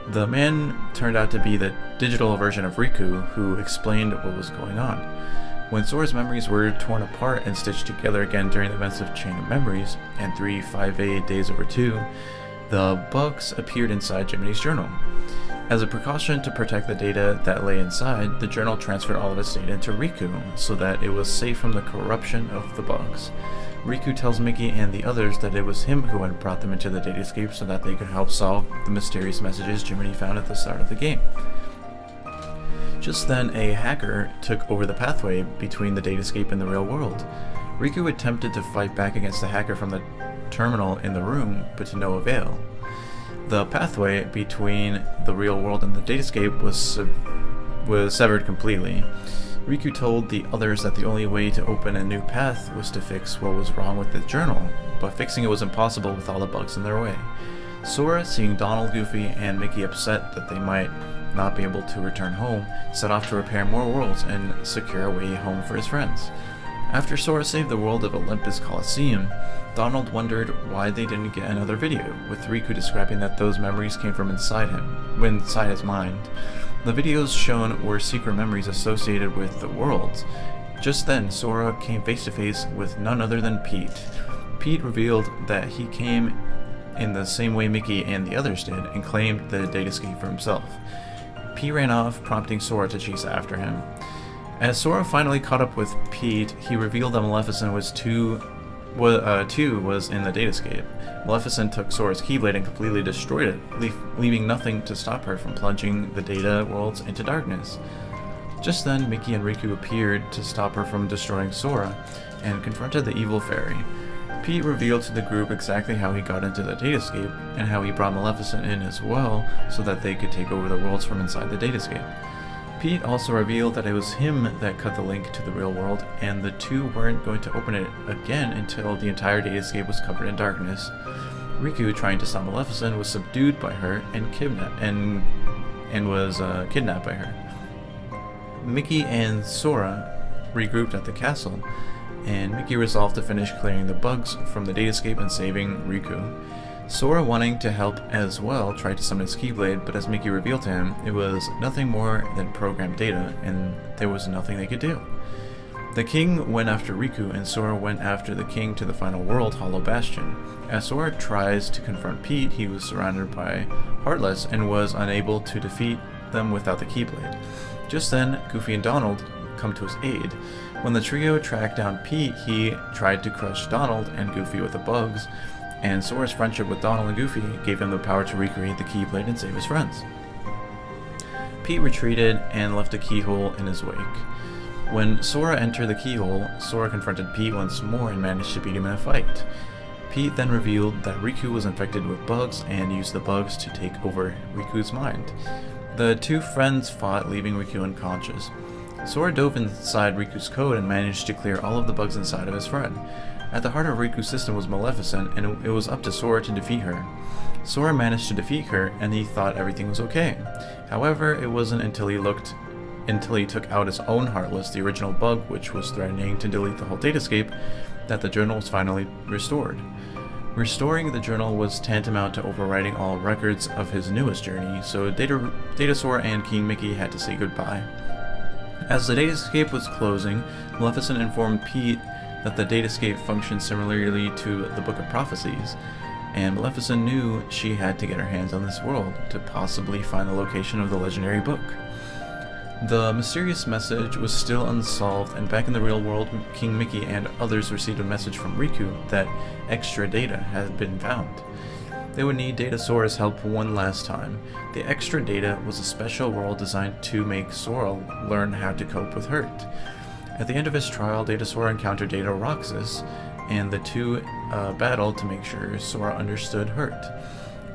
The man turned out to be the digital version of Riku, who explained what was going on. When Sora's memories were torn apart and stitched together again during the events of Chain of Memories and 358 Days Over 2, the bugs appeared inside Jiminy's journal. As a precaution to protect the data that lay inside, the journal transferred all of its data into Riku so that it was safe from the corruption of the bugs. Riku tells Mickey and the others that it was him who had brought them into the datascape so that they could help solve the mysterious messages Jiminy found at the start of the game. Just then, a hacker took over the pathway between the datascape and the real world. Riku attempted to fight back against the hacker from the terminal in the room, but to no avail. The pathway between the real world and the datascape was severed completely. Riku told the others that the only way to open a new path was to fix what was wrong with the journal, but fixing it was impossible with all the bugs in their way. Sora, seeing Donald, Goofy, and Mickey upset that they might not be able to return home, set off to repair more worlds and secure a way home for his friends. After Sora saved the world of Olympus Coliseum, Donald wondered why they didn't get another video, with Riku describing that those memories came from inside his mind. The videos shown were secret memories associated with the worlds. Just then, Sora came face to face with none other than Pete. Pete revealed that he came in the same way Mickey and the others did, and claimed the datascape for himself. Pete ran off, prompting Sora to chase after him. As Sora finally caught up with Pete, he revealed that Maleficent was in the datascape. Maleficent took Sora's Keyblade and completely destroyed it, leaving nothing to stop her from plunging the data worlds into darkness. Just then, Mickey and Riku appeared to stop her from destroying Sora, and confronted the evil fairy. Pete revealed to the group exactly how he got into the datascape, and how he brought Maleficent in as well, so that they could take over the worlds from inside the datascape. Pete also revealed that it was him that cut the link to the real world, and the two weren't going to open it again until the entire datascape was covered in darkness. Riku, trying to stop Maleficent, was subdued by her and kidnapped by her. Mickey and Sora regrouped at the castle, and Mickey resolved to finish clearing the bugs from the datascape and saving Riku. Sora, wanting to help as well, tried to summon his Keyblade, but as Mickey revealed to him, it was nothing more than programmed data, and there was nothing they could do. The king went after Riku, and Sora went after the king to the final world, Hollow Bastion. As Sora tries to confront Pete, he was surrounded by Heartless and was unable to defeat them without the Keyblade. Just then, Goofy and Donald come to his aid. When the trio tracked down Pete, he tried to crush Donald and Goofy with the bugs, and Sora's friendship with Donald and Goofy gave him the power to recreate the Keyblade and save his friends. Pete retreated and left a keyhole in his wake. When Sora entered the keyhole, Sora confronted Pete once more and managed to beat him in a fight. Pete then revealed that Riku was infected with bugs and used the bugs to take over Riku's mind. The two friends fought, leaving Riku unconscious. Sora dove inside Riku's code and managed to clear all of the bugs inside of his friend. At the heart of Riku's system was Maleficent, and it was up to Sora to defeat her. Sora managed to defeat her, and he thought everything was okay. However, it wasn't until he took out his own Heartless, the original bug which was threatening to delete the whole datascape, that the journal was finally restored. Restoring the journal was tantamount to overwriting all records of his newest journey, so Datasaur and King Mickey had to say goodbye. As the datascape was closing, Maleficent informed Pete that the datascape functioned similarly to the Book of Prophecies, and Maleficent knew she had to get her hands on this world to possibly find the location of the legendary book. The mysterious message was still unsolved, and back in the real world, King Mickey and others received a message from Riku that extra data had been found. They would need Datasaur's help one last time. The extra data was a special world designed to make Sora learn how to cope with hurt. At the end of his trial, Datasaur encountered Data Roxas, and the two battled to make sure Sora understood hurt.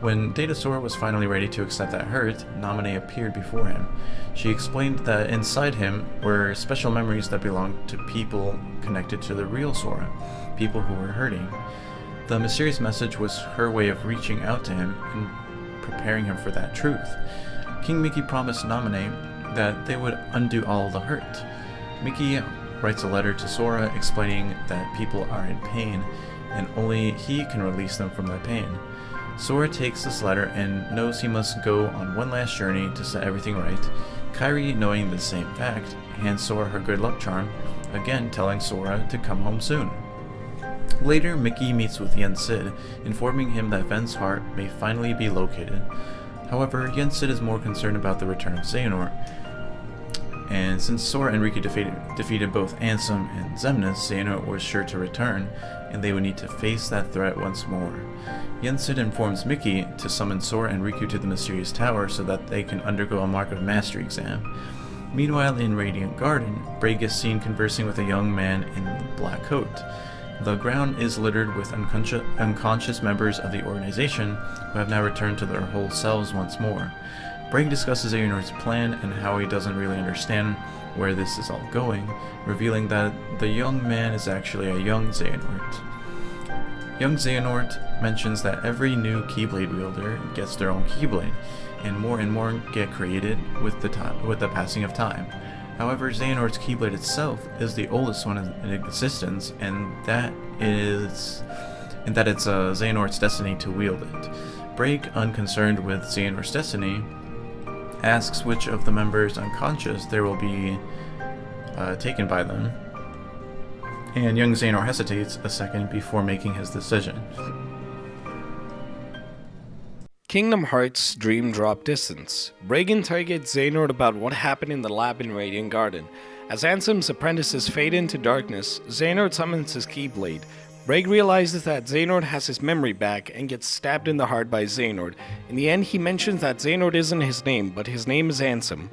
When Datasaur was finally ready to accept that hurt, Naminé appeared before him. She explained that inside him were special memories that belonged to people connected to the real Sora, people who were hurting. The mysterious message was her way of reaching out to him and preparing him for that truth. King Mickey promised Naminé that they would undo all the hurt. Mickey writes a letter to Sora explaining that people are in pain and only he can release them from that pain. Sora takes this letter and knows he must go on one last journey to set everything right. Kairi, knowing the same fact, hands Sora her good luck charm, again telling Sora to come home soon. Later, Mickey meets with Yen Sid, informing him that Ven's heart may finally be located. However, Yen Sid is more concerned about the return of Xehanort, and since Sora and Riku defeated both Ansem and Xemnas, Xehanort was sure to return, and they would need to face that threat once more. Yen Sid informs Mickey to summon Sora and Riku to the mysterious tower so that they can undergo a Mark of Mastery exam. Meanwhile, in Radiant Garden, Braig is seen conversing with a young man in a black coat. The ground is littered with unconscious members of the organization who have now returned to their whole selves once more. Braig discusses Xehanort's plan and how he doesn't really understand where this is all going, revealing that the young man is actually a young Xehanort. Young Xehanort mentions that every new Keyblade wielder gets their own Keyblade, and more get created with the passing of time. However, Xehanort's Keyblade itself is the oldest one in existence, and that it's Xehanort's destiny to wield it. Braig, unconcerned with Xehanort's destiny, asks which of the members unconscious there will be taken by them, and young Xehanort hesitates a second before making his decision. Kingdom Hearts Dream Drop Distance. Braig interrogates Xehanort about what happened in the lab in Radiant Garden. As Ansem's apprentices fade into darkness, Xehanort summons his Keyblade. Braig realizes that Xehanort has his memory back and gets stabbed in the heart by Xehanort. In the end, he mentions that Xehanort isn't his name, but his name is Ansem.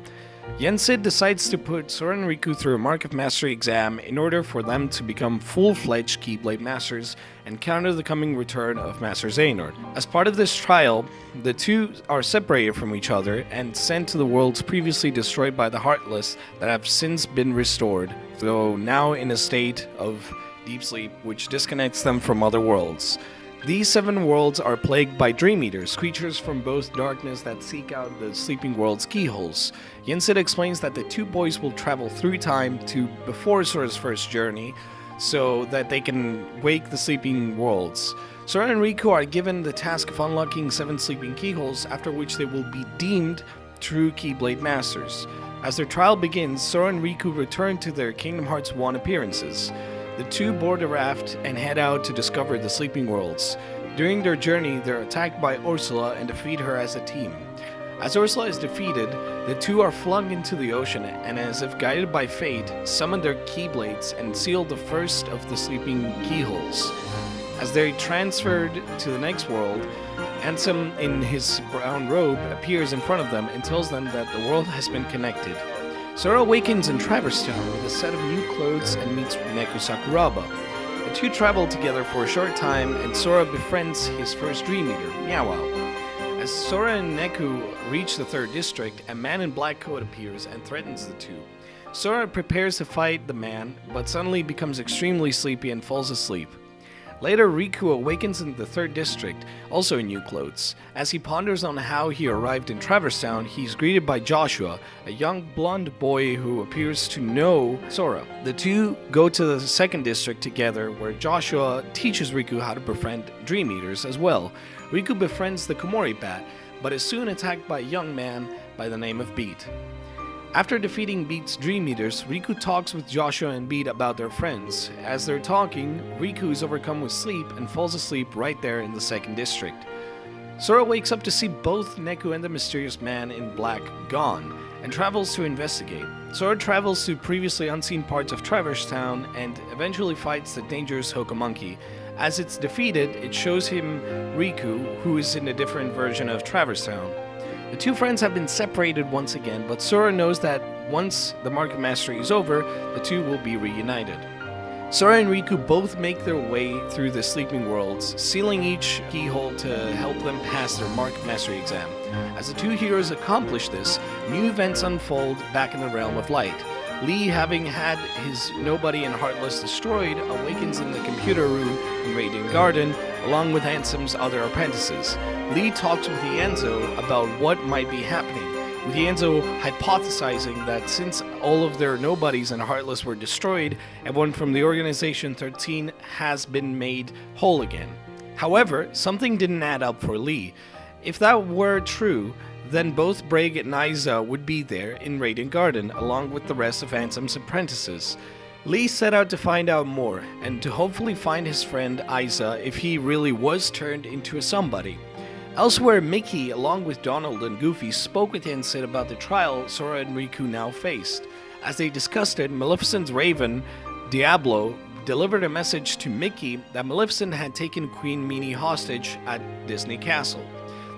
Yen Sid decides to put Sora and Riku through a Mark of Mastery exam in order for them to become full-fledged Keyblade Masters and counter the coming return of Master Xehanort. As part of this trial, the two are separated from each other and sent to the worlds previously destroyed by the Heartless that have since been restored, though now in a state of deep sleep which disconnects them from other worlds. These 7 worlds are plagued by Dream Eaters, creatures from both darkness that seek out the sleeping world's keyholes. Yen Sid explains that the two boys will travel through time to before Sora's first journey, so that they can wake the sleeping worlds. Sora and Riku are given the task of unlocking 7 sleeping keyholes, after which they will be deemed true Keyblade Masters. As their trial begins, Sora and Riku return to their Kingdom Hearts 1 appearances. The two board a raft and head out to discover the sleeping worlds. During their journey, they're attacked by Ursula and defeat her as a team. As Ursula is defeated, the two are flung into the ocean and, as if guided by fate, summon their Keyblades and seal the first of the sleeping keyholes. As they're transferred to the next world, Ansem in his brown robe appears in front of them and tells them that the world has been connected. Sora awakens in Traverse Town with a set of new clothes and meets Neku Sakuraba. The two travel together for a short time, and Sora befriends his first Dream Eater, Meow Wow. As Sora and Neku reach the 3rd district, a man in black coat appears and threatens the two. Sora prepares to fight the man, but suddenly becomes extremely sleepy and falls asleep. Later, Riku awakens in the 3rd district, also in new clothes. As he ponders on how he arrived in Traverse Town, he's greeted by Joshua, a young blonde boy who appears to know Sora. The two go to the 2nd district together, where Joshua teaches Riku how to befriend Dream Eaters as well. Riku befriends the Komori Bat, but is soon attacked by a young man by the name of Beat. After defeating Beat's Dream Eaters, Riku talks with Joshua and Beat about their friends. As they're talking, Riku is overcome with sleep and falls asleep right there in the 2nd district. Sora wakes up to see both Neku and the mysterious man in black gone, and travels to investigate. Sora travels to previously unseen parts of Traverse Town and eventually fights the dangerous Hoka-Monkey. As it's defeated, it shows him Riku, who is in a different version of Traverse Town. The two friends have been separated once again, but Sora knows that once the Market Mastery is over, the two will be reunited. Sora and Riku both make their way through the sleeping worlds, sealing each keyhole to help them pass their Market Mastery exam. As the two heroes accomplish this, new events unfold back in the Realm of Light. Lee, having had his Nobody and Heartless destroyed, awakens in the computer room in Radiant Garden, along with Ansem's other apprentices. Lee talks with Ienzo about what might be happening, with Ienzo hypothesizing that since all of their Nobodies and Heartless were destroyed, everyone from the Organization 13 has been made whole again. However, something didn't add up for Lee. If that were true, then both Brig and Isa would be there in Radiant Garden, along with the rest of Ansem's apprentices. Lee set out to find out more, and to hopefully find his friend Isa if he really was turned into a somebody. Elsewhere, Mickey, along with Donald and Goofy, spoke with Yen-Sid about the trial Sora and Riku now faced. As they discussed it, Maleficent's raven, Diablo, delivered a message to Mickey that Maleficent had taken Queen Meanie hostage at Disney Castle.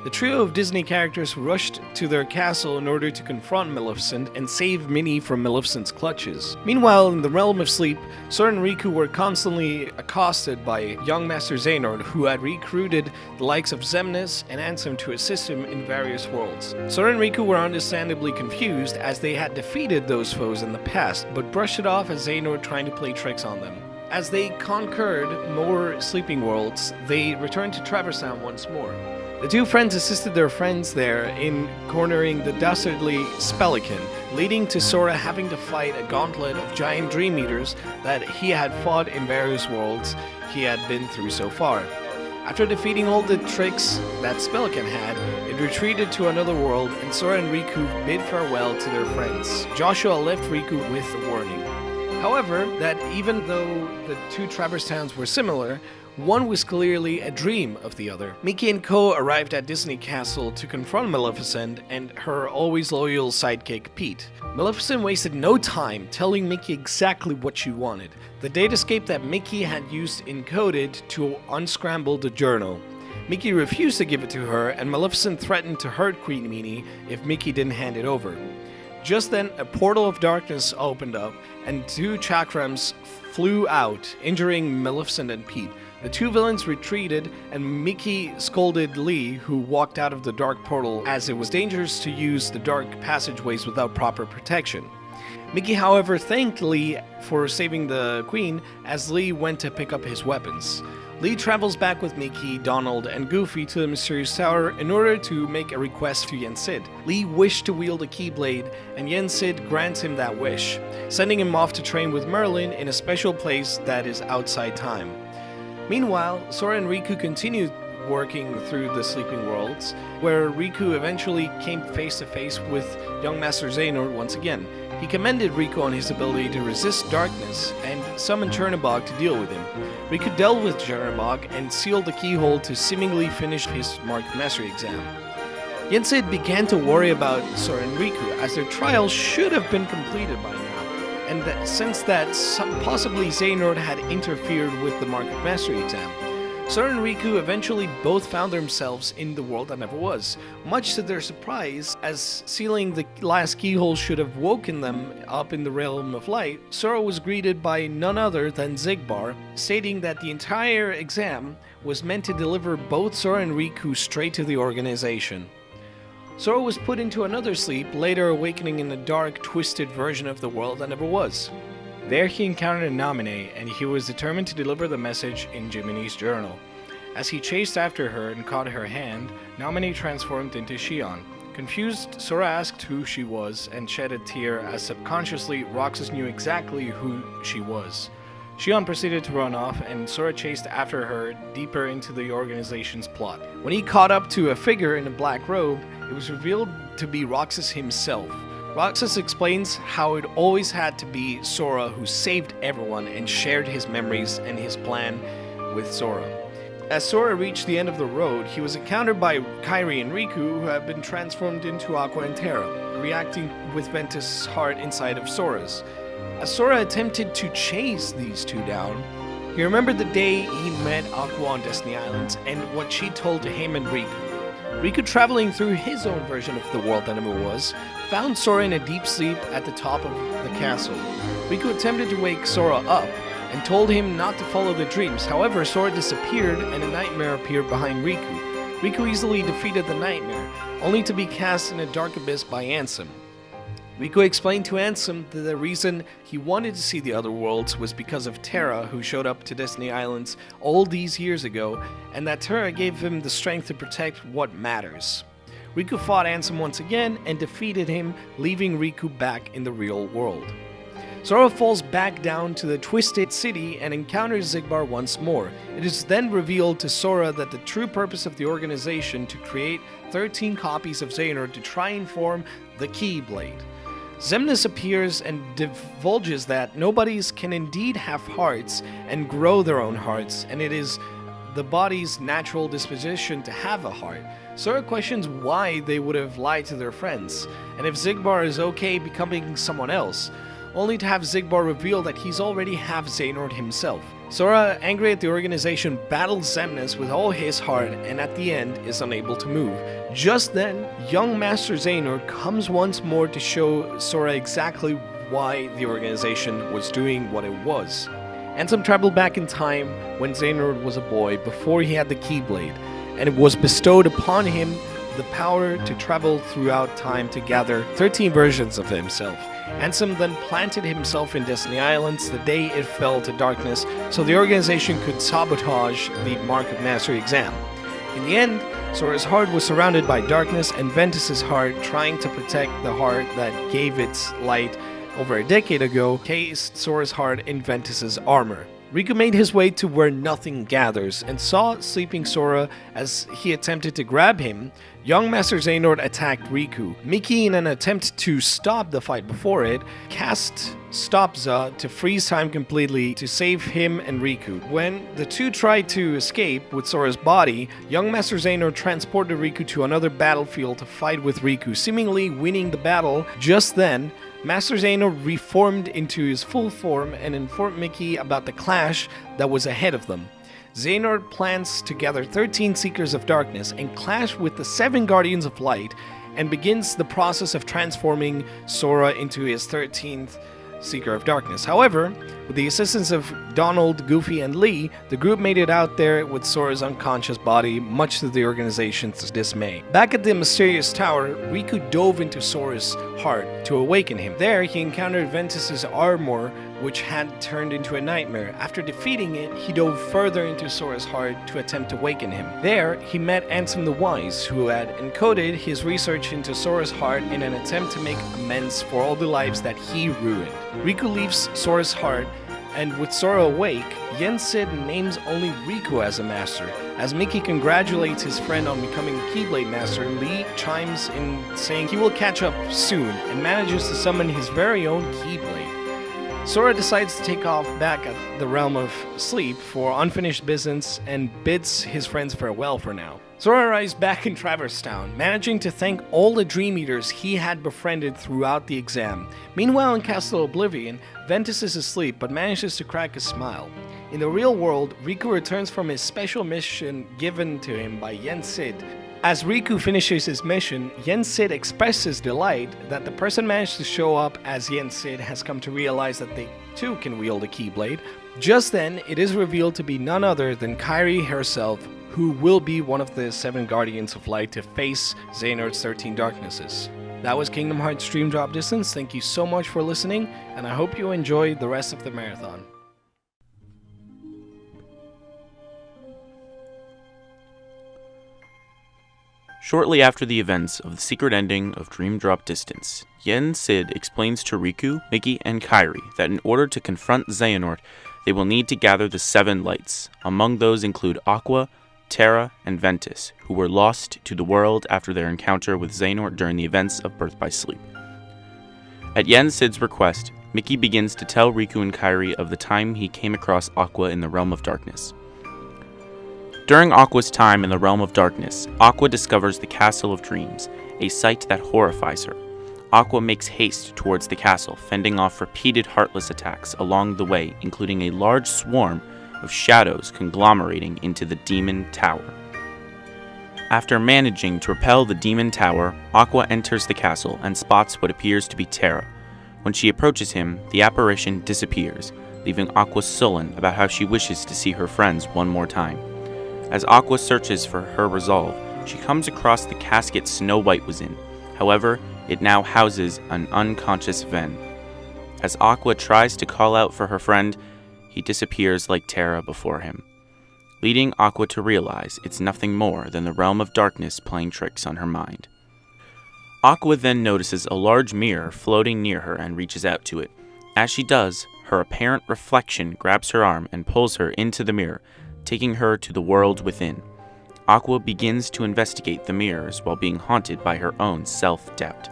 The trio of Disney characters rushed to their castle in order to confront Maleficent and save Minnie from Maleficent's clutches. Meanwhile, in the realm of sleep, Sora and Riku were constantly accosted by young Master Xehanort, who had recruited the likes of Xemnas and Ansem to assist him in various worlds. Sora and Riku were understandably confused as they had defeated those foes in the past, but brushed it off as Xehanort trying to play tricks on them. As they conquered more sleeping worlds, they returned to Traverse Town once more. The two friends assisted their friends there in cornering the dastardly Spelican, leading to Sora having to fight a gauntlet of giant Dream Eaters that he had fought in various worlds he had been through so far. After defeating all the tricks that Spelican had, it retreated to another world, and Sora and Riku bid farewell to their friends. Joshua left Riku with a warning. However, that even though the two Traverse Towns were similar, one was clearly a dream of the other. Mickey and Co. arrived at Disney Castle to confront Maleficent and her always loyal sidekick, Pete. Maleficent wasted no time telling Mickey exactly what she wanted. The datascape that Mickey had used encoded to unscramble the journal. Mickey refused to give it to her, and Maleficent threatened to hurt Queen Meanie if Mickey didn't hand it over. Just then, a portal of darkness opened up, and two chakrams flew out, injuring Maleficent and Pete. The two villains retreated, and Mickey scolded Lee, who walked out of the dark portal, as it was dangerous to use the dark passageways without proper protection. Mickey, however, thanked Lee for saving the Queen, as Lee went to pick up his weapons. Lee travels back with Mickey, Donald, and Goofy to the Mysterious Tower in order to make a request to Yen-Sid. Lee wished to wield a Keyblade, and Yen-Sid grants him that wish, sending him off to train with Merlin in a special place that is outside time. Meanwhile, Sora and Riku continued working through the sleeping worlds, where Riku eventually came face to face with young Master Xehanort once again. He commended Riku on his ability to resist darkness and summoned Chernobog to deal with him. Riku dealt with Chernobog and sealed the keyhole to seemingly finish his Market Mastery exam. Yen-Sid began to worry about Sora and Riku, as their trial should have been completed by now, and that since that possibly Xehanort had interfered with the Market Mastery exam. Sora and Riku eventually both found themselves in the world that never was. Much to their surprise, as sealing the last keyhole should have woken them up in the realm of light, Sora was greeted by none other than Xigbar, stating that the entire exam was meant to deliver both Sora and Riku straight to the organization. Sora was put into another sleep, later awakening in a dark, twisted version of the world that never was. There he encountered Naminé, and he was determined to deliver the message in Jiminy's journal. As he chased after her and caught her hand, Naminé transformed into Shion. Confused, Sora asked who she was and shed a tear as subconsciously Roxas knew exactly who she was. Shion proceeded to run off, and Sora chased after her deeper into the organization's plot. When he caught up to a figure in a black robe, it was revealed to be Roxas himself. Roxas explains how it always had to be Sora who saved everyone and shared his memories and his plan with Sora. As Sora reached the end of the road, he was encountered by Kairi and Riku, who had been transformed into Aqua and Terra, reacting with Ventus' heart inside of Sora's. As Sora attempted to chase these two down, he remembered the day he met Aqua on Destiny Islands and what she told to him and Riku. Riku, traveling through his own version of the world that it was, found Sora in a deep sleep at the top of the castle. Riku attempted to wake Sora up and told him not to follow the dreams. However, Sora disappeared and a nightmare appeared behind Riku. Riku easily defeated the nightmare, only to be cast in a dark abyss by Ansem. Riku explained to Ansem that the reason he wanted to see the other worlds was because of Terra, who showed up to Destiny Islands all these years ago, and that Terra gave him the strength to protect what matters. Riku fought Ansem once again and defeated him, leaving Riku back in the real world. Sora falls back down to the Twisted City and encounters Xigbar once more. It is then revealed to Sora that the true purpose of the organization to create 13 copies of Xehanort to try and form the Keyblade. Xemnas appears and divulges that nobodies can indeed have hearts and grow their own hearts, and it is the body's natural disposition to have a heart. Sora questions why they would have lied to their friends, and if Xigbar is okay becoming someone else, only to have Xigbar reveal that he's already half Xehanort himself. Sora, angry at the organization, battles Xemnas with all his heart and at the end is unable to move. Just then, young Master Xehanort comes once more to show Sora exactly why the organization was doing what it was. Ansem traveled back in time when Xehanort was a boy before he had the Keyblade, and it was bestowed upon him the power to travel throughout time to gather 13 versions of himself. Ansem then planted himself in Destiny Islands the day it fell to darkness so the organization could sabotage the Mark of Mastery exam. In the end, Sora's heart was surrounded by darkness and Ventus' heart, trying to protect the heart that gave its light over a decade ago, cased Sora's heart in Ventus' armor. Riku made his way to where nothing gathers and saw sleeping Sora as he attempted to grab him. Young Master Xehanort attacked Riku. Mickey, in an attempt to stop the fight before it, cast Stopza to freeze time completely to save him and Riku. When the two tried to escape with Sora's body, young Master Xehanort transported Riku to another battlefield to fight with Riku, seemingly winning the battle. Just then, Master Xehanort reformed into his full form and informed Mickey about the clash that was ahead of them. Xehanort plans to gather 13 Seekers of Darkness and clash with the 7 Guardians of Light and begins the process of transforming Sora into his 13th Seeker of Darkness. However, with the assistance of Donald, Goofy, and Lee, the group made it out there with Sora's unconscious body, much to the organization's dismay. Back at the mysterious tower, Riku dove into Sora's heart to awaken him. There, he encountered Ventus' armor, which had turned into a nightmare. After defeating it, he dove further into Sora's heart to attempt to awaken him. There, he met Ansem the Wise, who had encoded his research into Sora's heart in an attempt to make amends for all the lives that he ruined. Riku leaves Sora's heart, and with Sora awake, Yen Sid names only Riku as a master. As Mickey congratulates his friend on becoming Keyblade Master, Lee chimes in saying he will catch up soon and manages to summon his very own Keyblade. Sora decides to take off back at the realm of sleep for unfinished business and bids his friends farewell for now. Sora arrives back in Traverse Town, managing to thank all the Dream Eaters he had befriended throughout the exam. Meanwhile in Castle Oblivion, Ventus is asleep but manages to crack a smile. In the real world, Riku returns from his special mission given to him by Yen Sid. As Riku finishes his mission, Yen Sid expresses delight that the person managed to show up as Yen Sid has come to realize that they too can wield a Keyblade. Just then, it is revealed to be none other than Kairi herself, who will be one of the 7 Guardians of Light to face Xehanort's 13 Darknesses. That was Kingdom Hearts Dream Drop Distance. Thank you so much for listening, and I hope you enjoy the rest of the marathon. Shortly after the events of the secret ending of Dream Drop Distance, Yen Sid explains to Riku, Mickey, and Kairi that in order to confront Xehanort, they will need to gather the 7 lights. Among those include Aqua, Terra, and Ventus, who were lost to the world after their encounter with Xehanort during the events of Birth by Sleep. At Yen Sid's request, Mickey begins to tell Riku and Kairi of the time he came across Aqua in the Realm of Darkness. During Aqua's time in the Realm of Darkness, Aqua discovers the Castle of Dreams, a sight that horrifies her. Aqua makes haste towards the castle, fending off repeated Heartless attacks along the way, including a large swarm of shadows conglomerating into the Demon Tower. After managing to repel the Demon Tower, Aqua enters the castle and spots what appears to be Terra. When she approaches him, the apparition disappears, leaving Aqua sullen about how she wishes to see her friends one more time. As Aqua searches for her resolve, she comes across the casket Snow White was in. However, it now houses an unconscious Ven. As Aqua tries to call out for her friend, he disappears like Terra before him, leading Aqua to realize it's nothing more than the Realm of Darkness playing tricks on her mind. Aqua then notices a large mirror floating near her and reaches out to it. As she does, her apparent reflection grabs her arm and pulls her into the mirror, taking her to the world within. Aqua begins to investigate the mirrors while being haunted by her own self-doubt.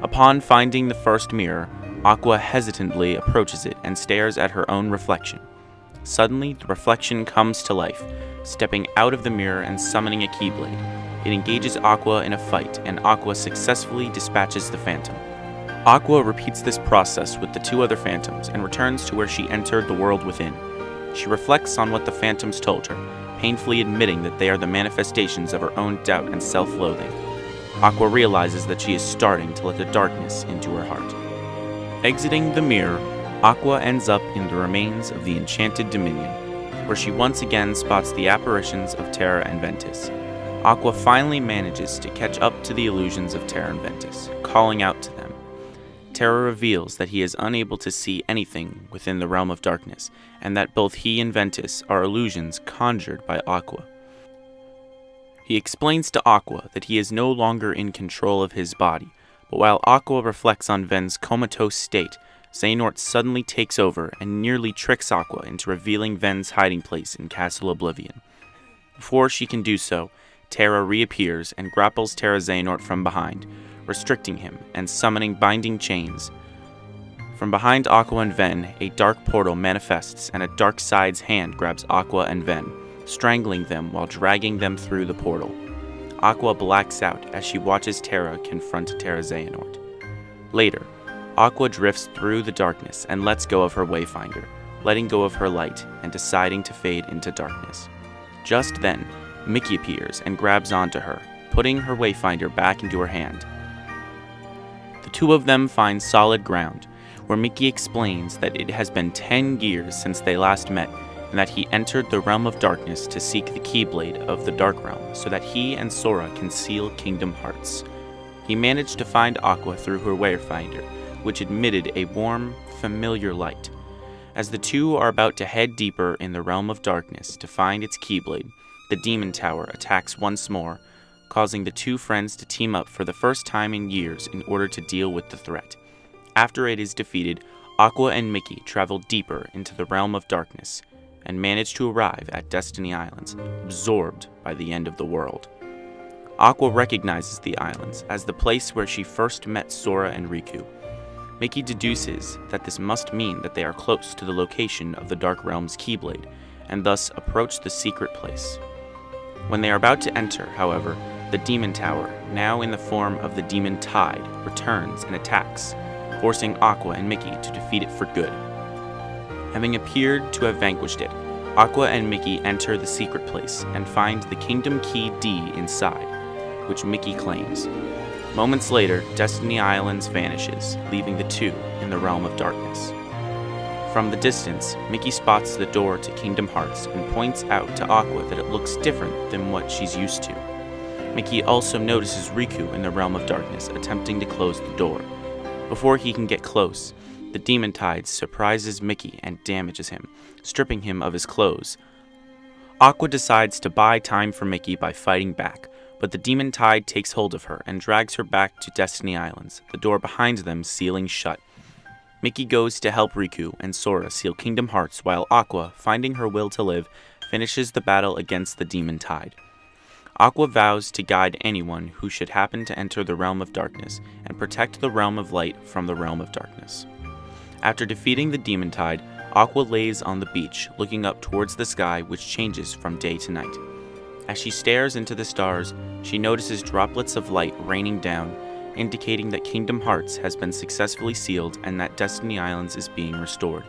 Upon finding the first mirror, Aqua hesitantly approaches it and stares at her own reflection. Suddenly, the reflection comes to life, stepping out of the mirror and summoning a Keyblade. It engages Aqua in a fight, and Aqua successfully dispatches the Phantom. Aqua repeats this process with the 2 other Phantoms and returns to where she entered the world within. She reflects on what the Phantoms told her, painfully admitting that they are the manifestations of her own doubt and self-loathing. Aqua realizes that she is starting to let the darkness into her heart. Exiting the mirror, Aqua ends up in the remains of the Enchanted Dominion, where she once again spots the apparitions of Terra and Ventus. Aqua finally manages to catch up to the illusions of Terra and Ventus, calling out to them. Terra reveals that he is unable to see anything within the Realm of Darkness, and that both he and Ventus are illusions conjured by Aqua. He explains to Aqua that he is no longer in control of his body, but while Aqua reflects on Ven's comatose state, Xehanort suddenly takes over and nearly tricks Aqua into revealing Ven's hiding place in Castle Oblivion. Before she can do so, Terra reappears and grapples Terra Xehanort from behind, restricting him and summoning binding chains. From behind Aqua and Ven, a dark portal manifests and a dark side's hand grabs Aqua and Ven, strangling them while dragging them through the portal. Aqua blacks out as she watches Terra confront Terra Xehanort. Later, Aqua drifts through the darkness and lets go of her Wayfinder, letting go of her light and deciding to fade into darkness. Just then, Mickey appears and grabs onto her, putting her Wayfinder back into her hand. The 2 of them find solid ground, where Mickey explains that it has been 10 years since they last met, and that he entered the Realm of Darkness to seek the Keyblade of the Dark Realm so that he and Sora can seal Kingdom Hearts. He managed to find Aqua through her Wayfinder, which emitted a warm, familiar light. As the 2 are about to head deeper in the Realm of Darkness to find its Keyblade, the Demon Tower attacks once more, causing the 2 friends to team up for the first time in years in order to deal with the threat. After it is defeated, Aqua and Mickey travel deeper into the Realm of Darkness and manage to arrive at Destiny Islands, absorbed by the end of the world. Aqua recognizes the islands as the place where she first met Sora and Riku. Mickey deduces that this must mean that they are close to the location of the Dark Realm's Keyblade, and thus approach the secret place. When they are about to enter, however, the Demon Tower, now in the form of the Demon Tide, returns and attacks, forcing Aqua and Mickey to defeat it for good. Having appeared to have vanquished it, Aqua and Mickey enter the secret place and find the Kingdom Key D inside, which Mickey claims. Moments later, Destiny Islands vanishes, leaving the 2 in the Realm of Darkness. From the distance, Mickey spots the door to Kingdom Hearts and points out to Aqua that it looks different than what she's used to. Mickey also notices Riku in the Realm of Darkness attempting to close the door. Before he can get close, the Demon Tide surprises Mickey and damages him, stripping him of his clothes. Aqua decides to buy time for Mickey by fighting back, but the Demon Tide takes hold of her and drags her back to Destiny Islands, the door behind them sealing shut. Mickey goes to help Riku and Sora seal Kingdom Hearts while Aqua, finding her will to live, finishes the battle against the Demon Tide. Aqua vows to guide anyone who should happen to enter the Realm of Darkness and protect the Realm of Light from the Realm of Darkness. After defeating the Demon Tide, Aqua lays on the beach, looking up towards the sky, which changes from day to night. As she stares into the stars, she notices droplets of light raining down, indicating that Kingdom Hearts has been successfully sealed and that Destiny Islands is being restored.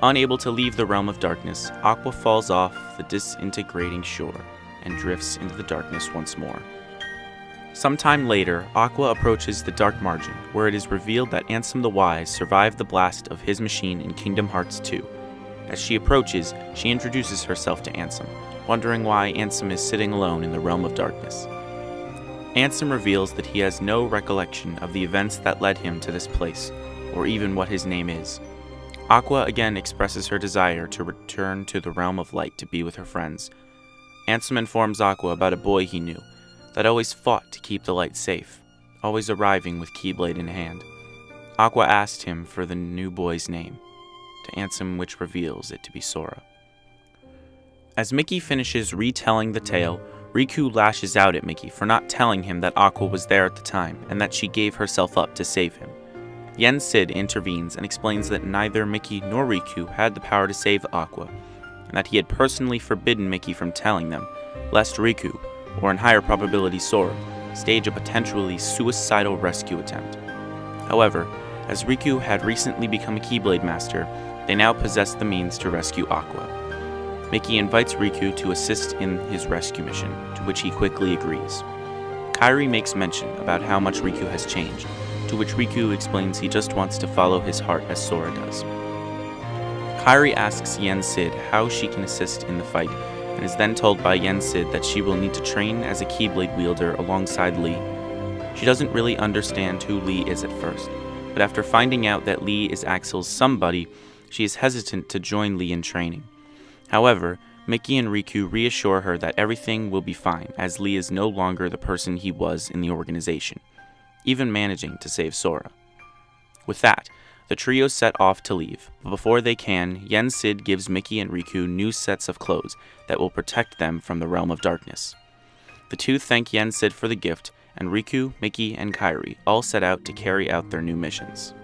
Unable to leave the Realm of Darkness, Aqua falls off the disintegrating shore and drifts into the darkness once more. Sometime later, Aqua approaches the Dark Margin, where it is revealed that Ansem the Wise survived the blast of his machine in Kingdom Hearts 2. As she approaches, she introduces herself to Ansem, wondering why Ansem is sitting alone in the Realm of Darkness. Ansem reveals that he has no recollection of the events that led him to this place, or even what his name is. Aqua again expresses her desire to return to the Realm of Light to be with her friends. Ansem informs Aqua about a boy he knew, that always fought to keep the light safe, always arriving with Keyblade in hand. Aqua asked him for the new boy's name, to Ansem which reveals it to be Sora. As Mickey finishes retelling the tale, Riku lashes out at Mickey for not telling him that Aqua was there at the time and that she gave herself up to save him. Yen Sid intervenes and explains that neither Mickey nor Riku had the power to save Aqua, and that he had personally forbidden Mickey from telling them, lest Riku, or in higher probability Sora, stage a potentially suicidal rescue attempt. However, as Riku had recently become a Keyblade Master, they now possess the means to rescue Aqua. Mickey invites Riku to assist in his rescue mission, to which he quickly agrees. Kairi makes mention about how much Riku has changed, to which Riku explains he just wants to follow his heart as Sora does. Kairi asks Yen Sid how she can assist in the fight, and is then told by Yen Sid that she will need to train as a Keyblade wielder alongside Lee. She doesn't really understand who Lee is at first, but after finding out that Lee is Axel's somebody, she is hesitant to join Lee in training. However, Mickey and Riku reassure her that everything will be fine, as Lee is no longer the person he was in the organization, even managing to save Sora. With that, the trio set off to leave, but before they can, Yen Sid gives Mickey and Riku new sets of clothes that will protect them from the Realm of Darkness. The two thank Yen Sid for the gift, and Riku, Mickey, and Kairi all set out to carry out their new missions.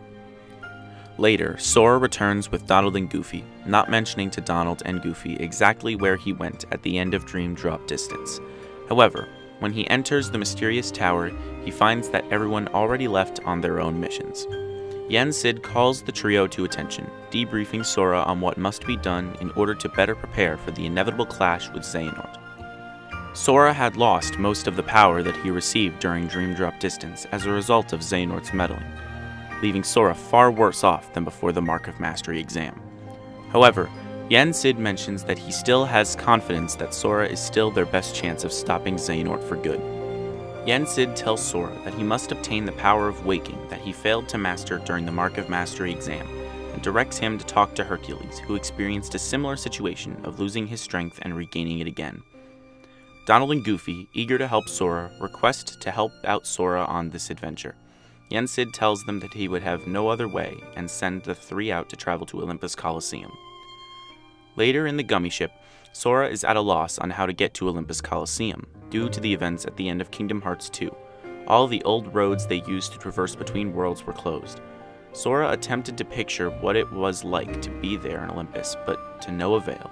Later, Sora returns with Donald and Goofy, not mentioning to Donald and Goofy exactly where he went at the end of Dream Drop Distance. However, when he enters the mysterious tower, he finds that everyone already left on their own missions. Yen Sid calls the trio to attention, debriefing Sora on what must be done in order to better prepare for the inevitable clash with Xehanort. Sora had lost most of the power that he received during Dream Drop Distance as a result of Xehanort's meddling, leaving Sora far worse off than before the Mark of Mastery exam. However, Yen Sid mentions that he still has confidence that Sora is still their best chance of stopping Xehanort for good. Yen Sid tells Sora that he must obtain the power of waking that he failed to master during the Mark of Mastery exam, and directs him to talk to Hercules, who experienced a similar situation of losing his strength and regaining it again. Donald and Goofy, eager to help Sora, request to help out Sora on this adventure. Yen Sid tells them that he would have no other way and send the three out to travel to Olympus Coliseum. Later in the Gummy Ship, Sora is at a loss on how to get to Olympus Coliseum, due to the events at the end of Kingdom Hearts 2. All the old roads they used to traverse between worlds were closed. Sora attempted to picture what it was like to be there in Olympus, but to no avail.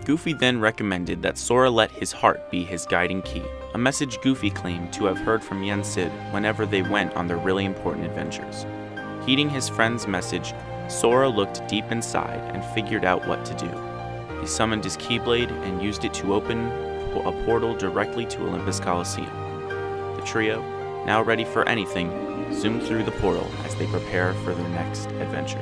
Goofy then recommended that Sora let his heart be his guiding key, a message Goofy claimed to have heard from Yen Sid whenever they went on their really important adventures. Heeding his friend's message, Sora looked deep inside and figured out what to do. He summoned his Keyblade and used it to open a portal directly to Olympus Coliseum. The trio, now ready for anything, zoom through the portal as they prepare for their next adventure.